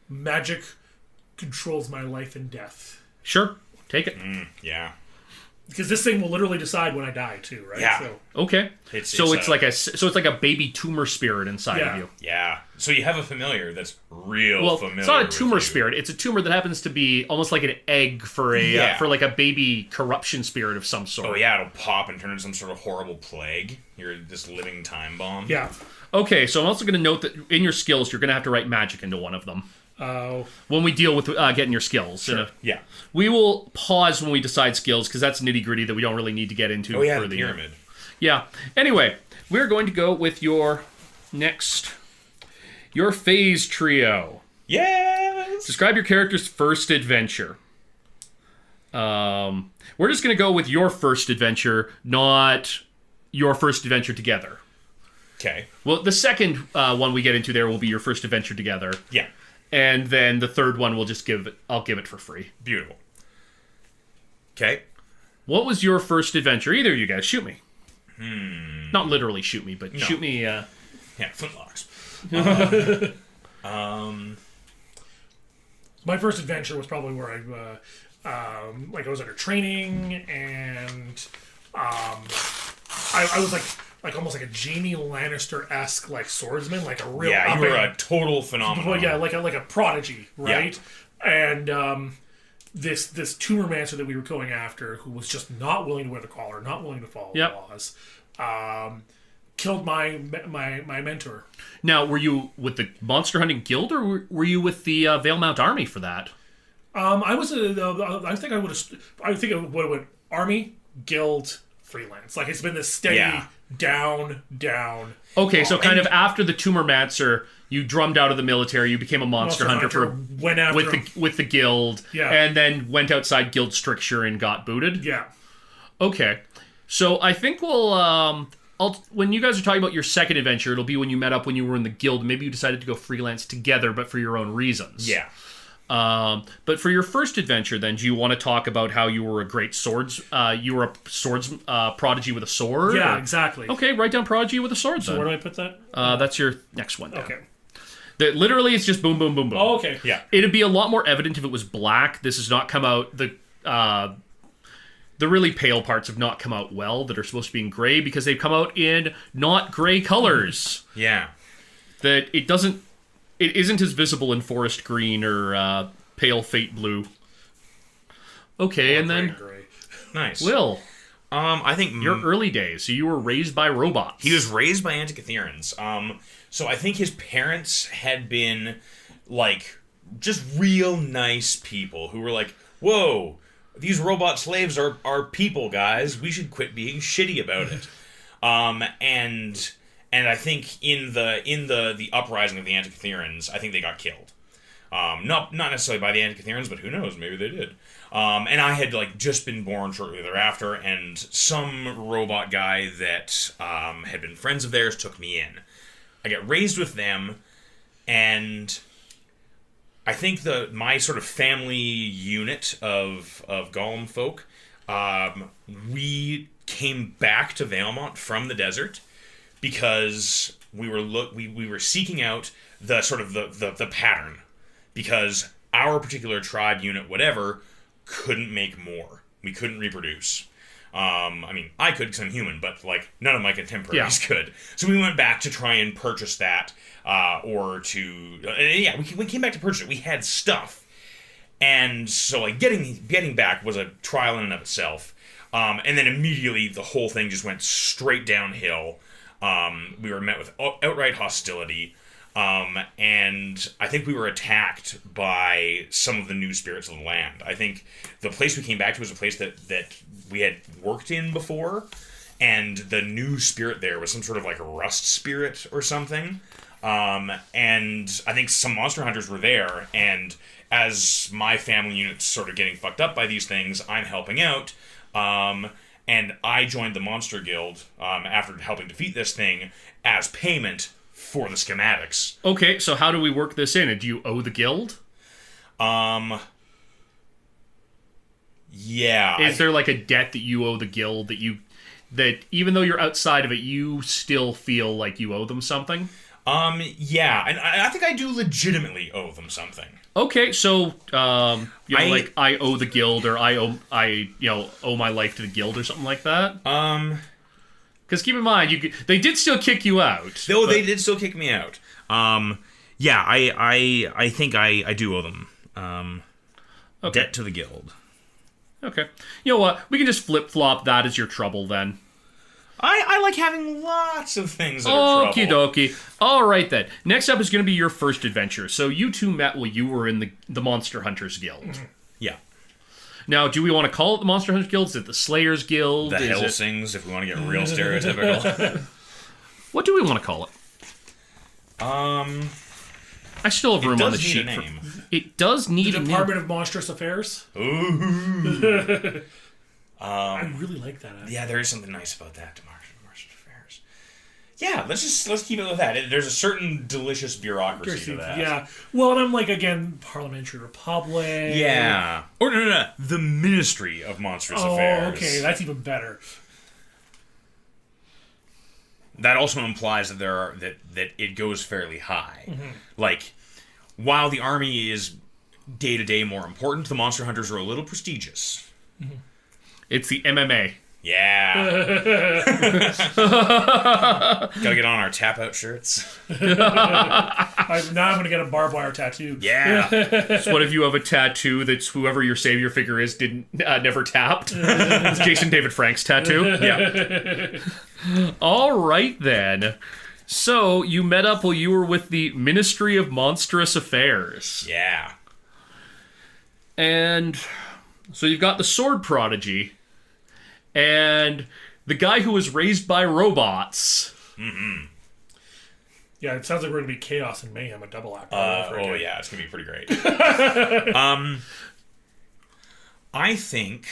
magic controls my life and death. Sure. Take it. Yeah. Because this thing will literally decide when I die too, right? Yeah. So, Okay. It's like a baby tumor spirit inside of you. Yeah. So you have a familiar that's real Well, familiar. it's not a with tumor you. spirit. It's a tumor that happens to be almost like an egg for for like a baby corruption spirit of some sort. Oh yeah, it'll pop and turn into some sort of horrible plague. You're this living time bomb. yeah. Okay, so I'm also going to note that in your skills, you're going to have to write magic into one of them. Oh. When we deal with getting your skills. Sure. Yeah. We will pause when we decide skills, because that's nitty-gritty that we don't really need to get into. Oh yeah, for the pyramid. Yeah. Anyway, we're going to go with your phase trio. Yes. Describe your character's first adventure. We're just going to go with your first adventure, not your first adventure together. Okay. Well, the second one we get into there will be your first adventure together. Yeah. And then the third one I'll give it for free. Beautiful. Okay. What was your first adventure? Either of you guys, shoot me. Not literally shoot me, but shoot me. Yeah, flintlocks. My first adventure was probably where I was under training, and I was like almost like a Jaime Lannister-esque like swordsman, like a real Yeah, you were a total phenomenon. Well, yeah, like a prodigy, right? Yeah. And this tumormancer that we were going after, who was just not willing to wear the collar, not willing to follow the laws, killed my mentor. Now, were you with the Monster Hunting Guild, or were you with the Valemount Army for that? I think I would have went Army, Guild, freelance. Like, it's been this steady down. Okay, so kind of after the Tumormancer, you drummed out of the military, you became a monster hunter went after with the guild, and then went outside guild stricture and got booted. Yeah. Okay, so I think we'll when you guys are talking about your second adventure, it'll be when you met up when you were in the guild. Maybe you decided to go freelance together, but for your own reasons. Yeah. But for your first adventure, then, do you want to talk about how you were a great you were a swords prodigy with a sword? Yeah, exactly. Okay, write down prodigy with a sword. So then. where do I put that? That's your next one. Down. Okay. Literally, it's just boom, boom, boom, boom. Oh, okay. Yeah. It'd be a lot more evident if it was black. This has not come out. The really pale parts have not come out well, that are supposed to be in gray, because they've come out in not gray colors. Yeah. that it isn't as visible in forest green or pale fate blue. Okay, and then Gray. Nice. Will, I think your early days. So you were raised by robots. he was raised by Antikytherans. So I think his parents had been like just real nice people who were like, "Whoa, these robot slaves are people, guys. We should quit being shitty about it." And I think in the uprising of the Antikytherans, I think they got killed. Not necessarily by the Antikytherans, but who knows? Maybe they did. And I had like just been born shortly thereafter, and some robot guy that had been friends of theirs took me in. I got raised with them, and I think my sort of family unit of Golem folk, we came back to Valemount from the desert because we were seeking out the sort of the pattern, because our particular tribe unit, whatever, couldn't make more. We couldn't reproduce. I mean, I could because I'm human, but like none of my contemporaries could. So we went back to try and purchase that, we came back to purchase it. We had stuff, and so like getting back was a trial in and of itself. And then immediately the whole thing just went straight downhill. We were met with outright hostility. And I think we were attacked by some of the new spirits of the land. I think the place we came back to was a place that we had worked in before, and the new spirit there was some sort of like a rust spirit or something. And I think some monster hunters were there, and as my family unit's sort of getting fucked up by these things, I'm helping out. And I joined the Monster Guild after helping defeat this thing as payment for the schematics. Okay, so how do we work this in? Do you owe the guild? Yeah. Is there like a debt that you owe the guild that even though you're outside of it, you still feel like you owe them something? Yeah, and I think I do legitimately owe them something. Okay, so like I owe the guild, or I owe my life to the guild, or something like that. Because keep in mind, they did still kick you out. Though they did still kick me out. Yeah, I think I do owe them debt to the guild. Okay, you know what? We can just flip flop that as your trouble then. I like having lots of things that are Okie trouble. dokie. All right then. Next up is going to be your first adventure. So you two met while you were in the Monster Hunters Guild. Mm-hmm. Yeah. Now, do we want to call it the Monster Hunters Guild? Is it the Slayers Guild? The Helsings, if we want to get real stereotypical. What do we want to call it? I still have room on the sheet. It does need The a name. Department of Monstrous Affairs. Ooh. I really like that. Yeah, there is something nice about that. Monstrous Affairs. Yeah, let's keep it with that. There's a certain delicious bureaucracy to that. Yeah. Well, and I'm like, again, Parliamentary Republic. Yeah. Or no. The Ministry of Monstrous Affairs. Oh, okay. That's even better. That also implies that that it goes fairly high. Mm-hmm. Like, while the army is day to day more important, the monster hunters are a little prestigious. Mm-hmm. It's the MMA. Yeah. Gotta get on our tap out shirts. Now I'm going to get a barbed wire tattoo. Yeah. So what if you have a tattoo that's whoever your savior figure is never tapped? It's Jason David Frank's tattoo. Yeah. All right then. So you met up while you were with the Ministry of Monstrous Affairs. Yeah. And so you've got the sword prodigy and the guy who was raised by robots. Mm-hmm. Yeah, it sounds like we're going to be chaos and mayhem, a double act. Yeah, it's going to be pretty great. I think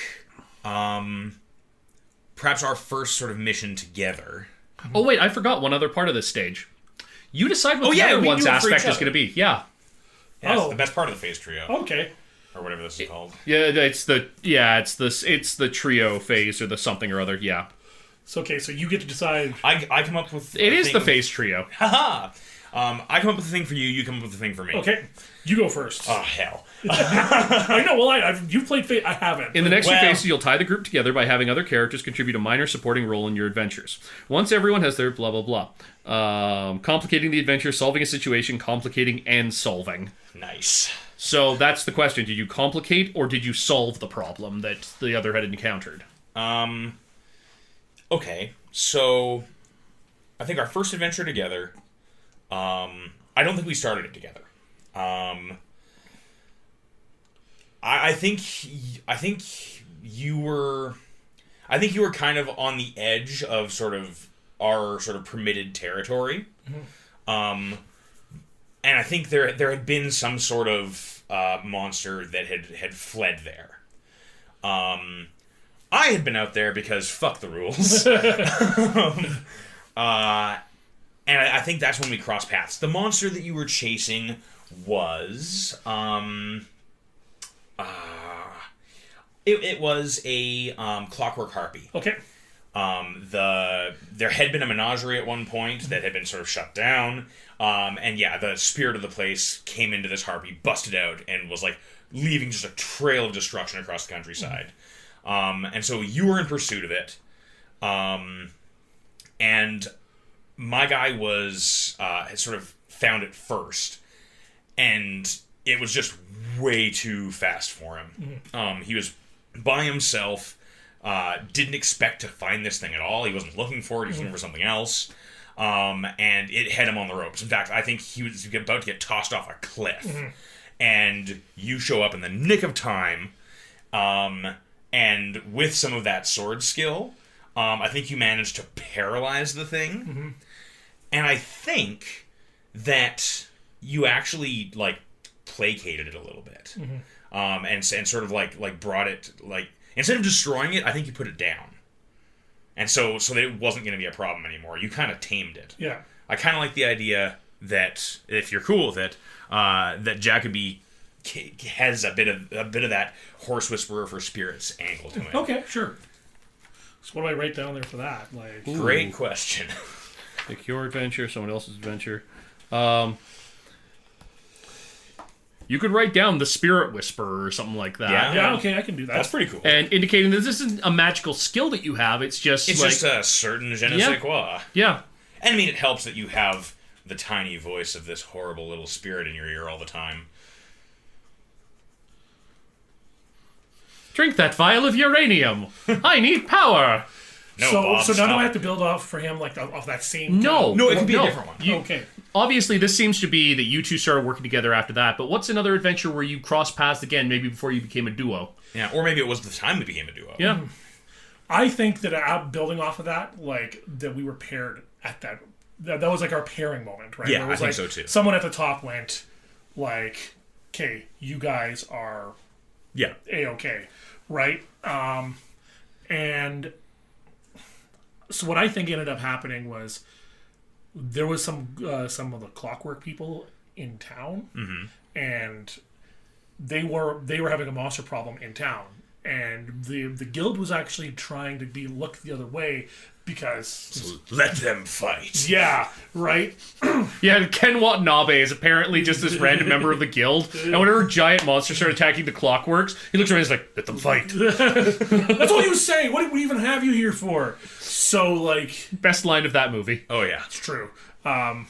perhaps our first sort of mission together. Oh wait, I forgot one other part of this stage. You decide what the other we one's do it for aspect each is going to be. Yeah. Yeah, it's the best part of the phase trio. Okay. Or whatever this is called. Yeah, it's the trio phase or the something or other. Yeah. So okay, so you get to decide. I come up with. It is the phase trio. Haha. I come up with a thing for you. You come up with a thing for me. Okay, you go first. Oh hell. I know. Well, you've played Fate. I haven't. In the next Well- few phases, you'll tie the group together by having other characters contribute a minor supporting role in your adventures. Once everyone has their blah blah blah. Complicating the adventure, solving a situation, complicating and solving. Nice. So that's the question. Did you complicate or did you solve the problem that the other had encountered? Okay, so I think our first adventure together, I don't think we started it together. I think you were kind of on the edge of sort of our sort of permitted territory. And I think there had been some sort of monster that had fled there. I had been out there because fuck the rules. And I think that's when we crossed paths. The monster that you were chasing was it was a clockwork harpy. Okay. There had been a menagerie at one point that had been sort of shut down. And yeah, the spirit of the place came into this harpy, busted out, and was like leaving just a trail of destruction across the countryside. And so you were in pursuit of it. And my guy had sort of found it first. And it was just way too fast for him. He was by himself, didn't expect to find this thing at all. He wasn't looking for it. He was looking for something else. And it had him on the ropes. In fact, I think he was about to get tossed off a cliff. And you show up in the nick of time. And with some of that sword skill, I think you managed to paralyze the thing. And I think that you actually, like, placated it a little bit. And sort of, like brought it, like, instead of destroying it, I think you put it down. And so that it wasn't going to be a problem anymore. You kind of tamed it. Yeah. I kind of like the idea that, if you're cool with it, that Jacobi has a bit of that horse whisperer for spirits angle to it. Okay, sure. So what do I write down there for that? Like, Great question. Pick your adventure, someone else's adventure. You could write down the Spirit Whisperer or something like that. yeah, okay, I can do that. That's pretty cool. And indicating that this isn't a magical skill that you have, it's just Just a certain je ne sais quoi. Yeah. And I mean, it helps that you have the tiny voice of this horrible little spirit in your ear all the time. Drink that vial of uranium. I need power. No, so Bob, now do stop I it. have to build off for him, like, off that same... No. No, it could be No. a different one. Okay. Obviously, this seems to be that you two started working together after that, but what's another adventure where you crossed paths again, maybe before you became a duo? Yeah, or maybe it was the time we became a duo. Yeah. I think that building off of that, like, that we were paired at that was like our pairing moment, right? Yeah, Where it was I think like so too. Someone at the top went, like, okay, you guys are Yeah. A-okay, right? And so what I think ended up happening was there was some of the clockwork people in town, and they were having a monster problem in town, and the guild was actually trying to look the other way because Let them fight. yeah, right. Yeah, Ken Watanabe is apparently just this random member of the guild, and whenever giant monsters start attacking the clockworks, he looks around and he's like, let them fight. That's all you say. What do we even have you here for? So, like, Best line of that movie. Oh, yeah. it's true. And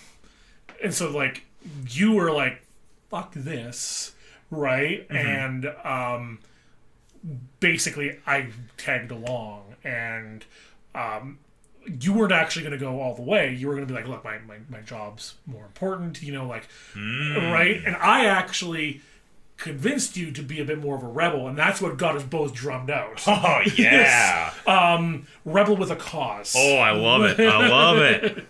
so, like, you were like, fuck this, right? And basically, I tagged along, and you weren't actually going to go all the way. You were going to be like, look, my job's more important, right? And I actually convinced you to be a bit more of a rebel, and that's what got us both drummed out. Oh, yeah. Rebel with a cause. Oh, I love it. I love it.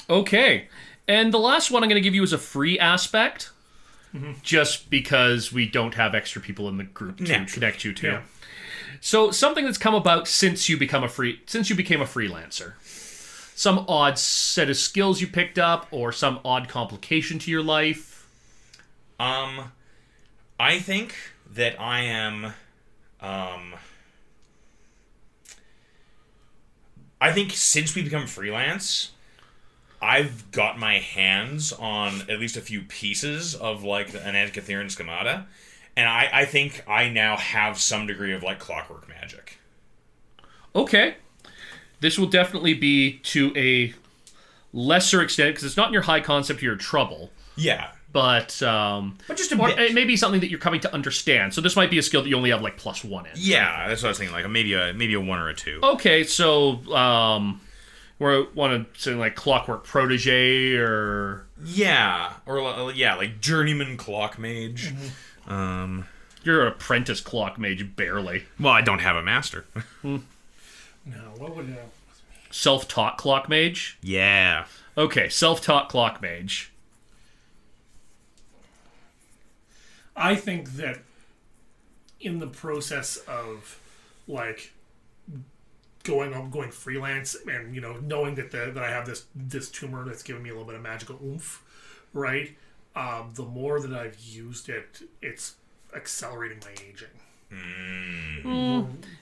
Okay. And the last one I'm going to give you is a free aspect, just because we don't have extra people in the group to Naturally. connect you to. Yeah. So something that's come about since you became a freelancer. Some odd set of skills you picked up, or some odd complication to your life. I think that I am, I think since we become freelance, I've got my hands on at least a few pieces of like an Antikytherian schemata, and I think I now have some degree of like clockwork magic. Okay. This will definitely be to a lesser extent, because it's not in your high concept or your trouble. Yeah. But just a or bit. it may be something that you're coming to understand. So this might be a skill that you only have like +1 in. Yeah, that's what I was thinking. Like maybe a 1 or a 2. Okay, so we want to say like clockwork protege or like journeyman clock mage. Mm-hmm. You're an apprentice clock mage, barely. Well, I don't have a master. No, what would Self-taught clock mage? Yeah. Okay, self-taught clock mage. I think that in the process of like going freelance and knowing that I have this tumor that's giving me a little bit of magical oomph, right? The more that I've used it, it's accelerating my aging.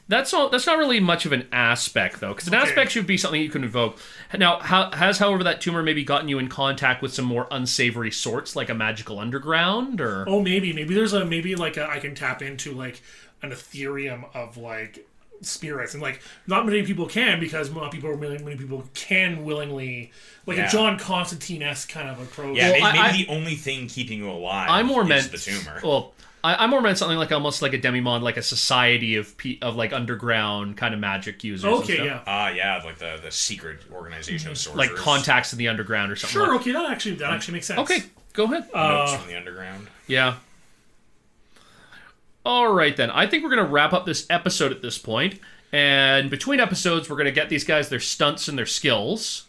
That's not really much of an aspect, though, because an aspect should be something you can invoke. Now, however, that tumor maybe gotten you in contact with some more unsavory sorts, like a magical underground, or maybe there's I can tap into like an Ethereum of like spirits, and like not many people can, because many people can willingly, like a John Constantine-esque kind of approach. Yeah, maybe the only thing keeping you alive is the tumor. Well, I more meant something like almost like a demimond, like a society of like underground kind of magic users. Okay, and stuff. yeah. Like the secret organization of sorcerers. Like contacts in the underground or something. Sure, like. okay, that actually makes sense. Okay, go ahead. Notes from the underground. Yeah. All right, then. I think we're going to wrap up this episode at this point. And between episodes, we're going to get these guys their stunts and their skills.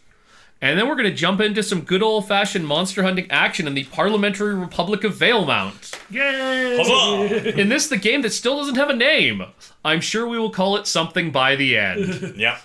And then we're going to jump into some good old-fashioned monster hunting action in the Parliamentary Republic of Valemount. Yay! Huzzah! In this, the game that still doesn't have a name. I'm sure we will call it something by the end. Yep.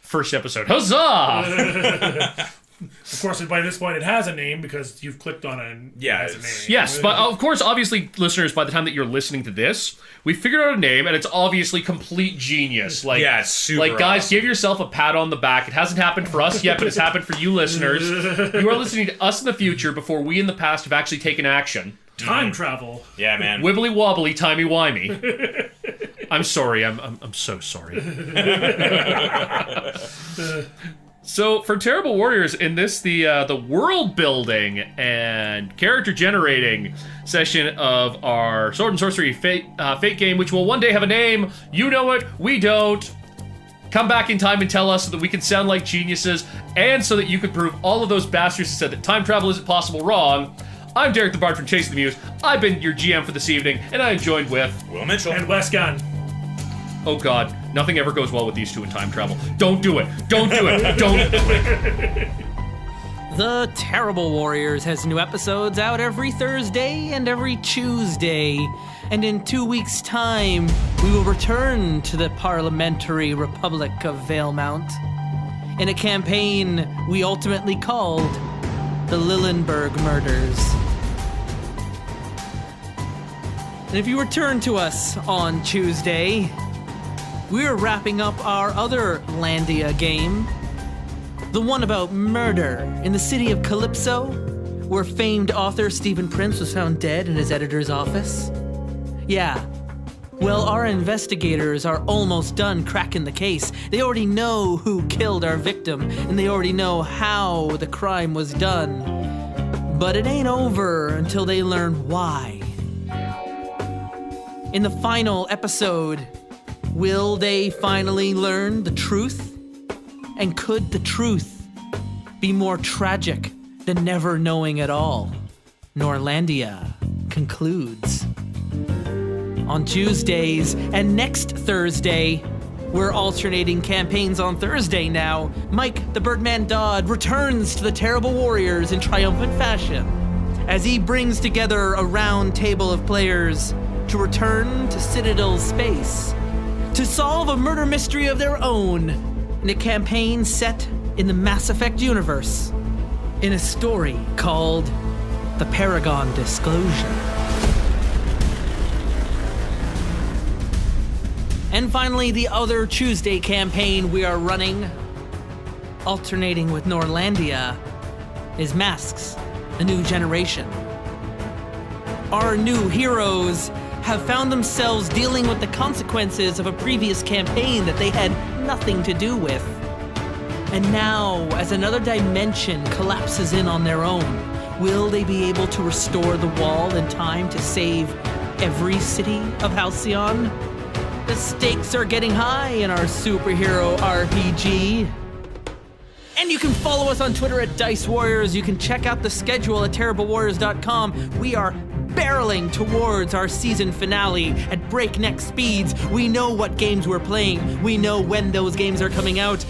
First episode. Huzzah! Of course, by this point, it has a name because you've clicked on it. Yeah, It has a name. Yes, but of course, obviously, listeners, by the time that you're listening to this, we figured out a name, and it's obviously complete genius. Like, Yeah, it's super Like, guys, awesome. give yourself a pat on the back. It hasn't happened for us yet, but it's happened for you listeners. You are listening to us in the future before we in the past have actually taken action. Time travel. Yeah, man. Wibbly wobbly, timey wimey. I'm sorry. I'm so sorry. So for Terrible Warriors, in this the world building and character generating session of our Sword and Sorcery Fate game, which will one day have a name. You know it, we don't. Come back in time and tell us so that we can sound like geniuses, and so that you could prove all of those bastards who said that time travel isn't possible wrong. I'm Derek the Bard from Chasing the Muse. I've been your GM for this evening, and I am joined with Will Mitchell. And Wes Gunn. Oh God, nothing ever goes well with these two in time travel. Don't do it. Don't do it. Don't do it. The Terrible Warriors has new episodes out every Thursday and every Tuesday. And in 2 weeks' time, we will return to the Parliamentary Republic of Valemount in a campaign we ultimately called the Lillenburg Murders. And if you return to us on Tuesday, we're wrapping up our other Landia game, the one about murder in the city of Calypso, where famed author Stephen Prince was found dead in his editor's office. Yeah. Well, our investigators are almost done cracking the case. They already know who killed our victim, and they already know how the crime was done. But it ain't over until they learn why. In the final episode, will they finally learn the truth? And could the truth be more tragic than never knowing at all? Norlandia concludes. On Tuesdays and next Thursday, we're alternating campaigns on Thursday now. Mike the Birdman Dodd returns to the Terrible Warriors in triumphant fashion as he brings together a round table of players to return to Citadel space to solve a murder mystery of their own in a campaign set in the Mass Effect universe in a story called The Paragon Disclosure. And finally, the other Tuesday campaign we are running, alternating with Norlandia, is masks, a new generation. Our new heroes have found themselves dealing with the consequences of a previous campaign that they had nothing to do with. And now, as another dimension collapses in on their own, will they be able to restore the wall in time to save every city of Halcyon? The stakes are getting high in our superhero RPG. And you can follow us on Twitter at Dice Warriors. You can check out the schedule at terriblewarriors.com. We are barreling towards our season finale at breakneck speeds. We know what games we're playing. We know when those games are coming out.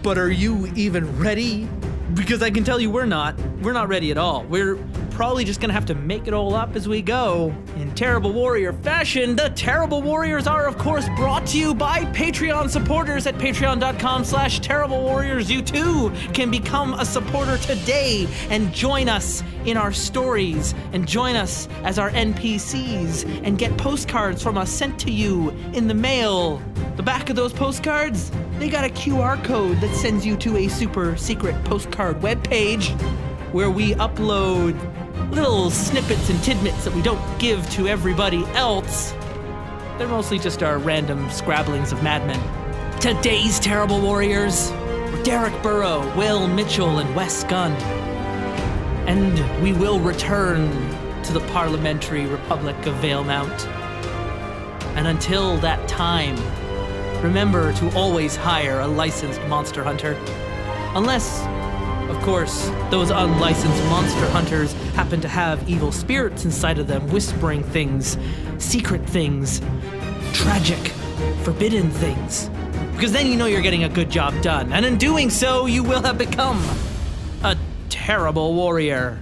But are you even ready? Because I can tell you we're not. We're not ready at all. We're probably just gonna have to make it all up as we go. In Terrible Warrior fashion, the Terrible Warriors are, of course, brought to you by Patreon supporters at patreon.com/Terrible Warriors. You too can become a supporter today and join us in our stories and join us as our NPCs and get postcards from us sent to you in the mail. The back of those postcards, they got a QR code that sends you to a super secret postcard webpage where we upload little snippets and tidbits that we don't give to everybody else. They're mostly just our random scrabblings of madmen. Today's Terrible Warriors were Derek Burrow, Will Mitchell, and Wes Gunn. And we will return to the Parliamentary Republic of Valemount. And until that time, remember to always hire a licensed monster hunter. Unless, of course, those unlicensed monster hunters happen to have evil spirits inside of them, whispering things, secret things, tragic, forbidden things. Because then you know you're getting a good job done. And in doing so, you will have become a terrible warrior.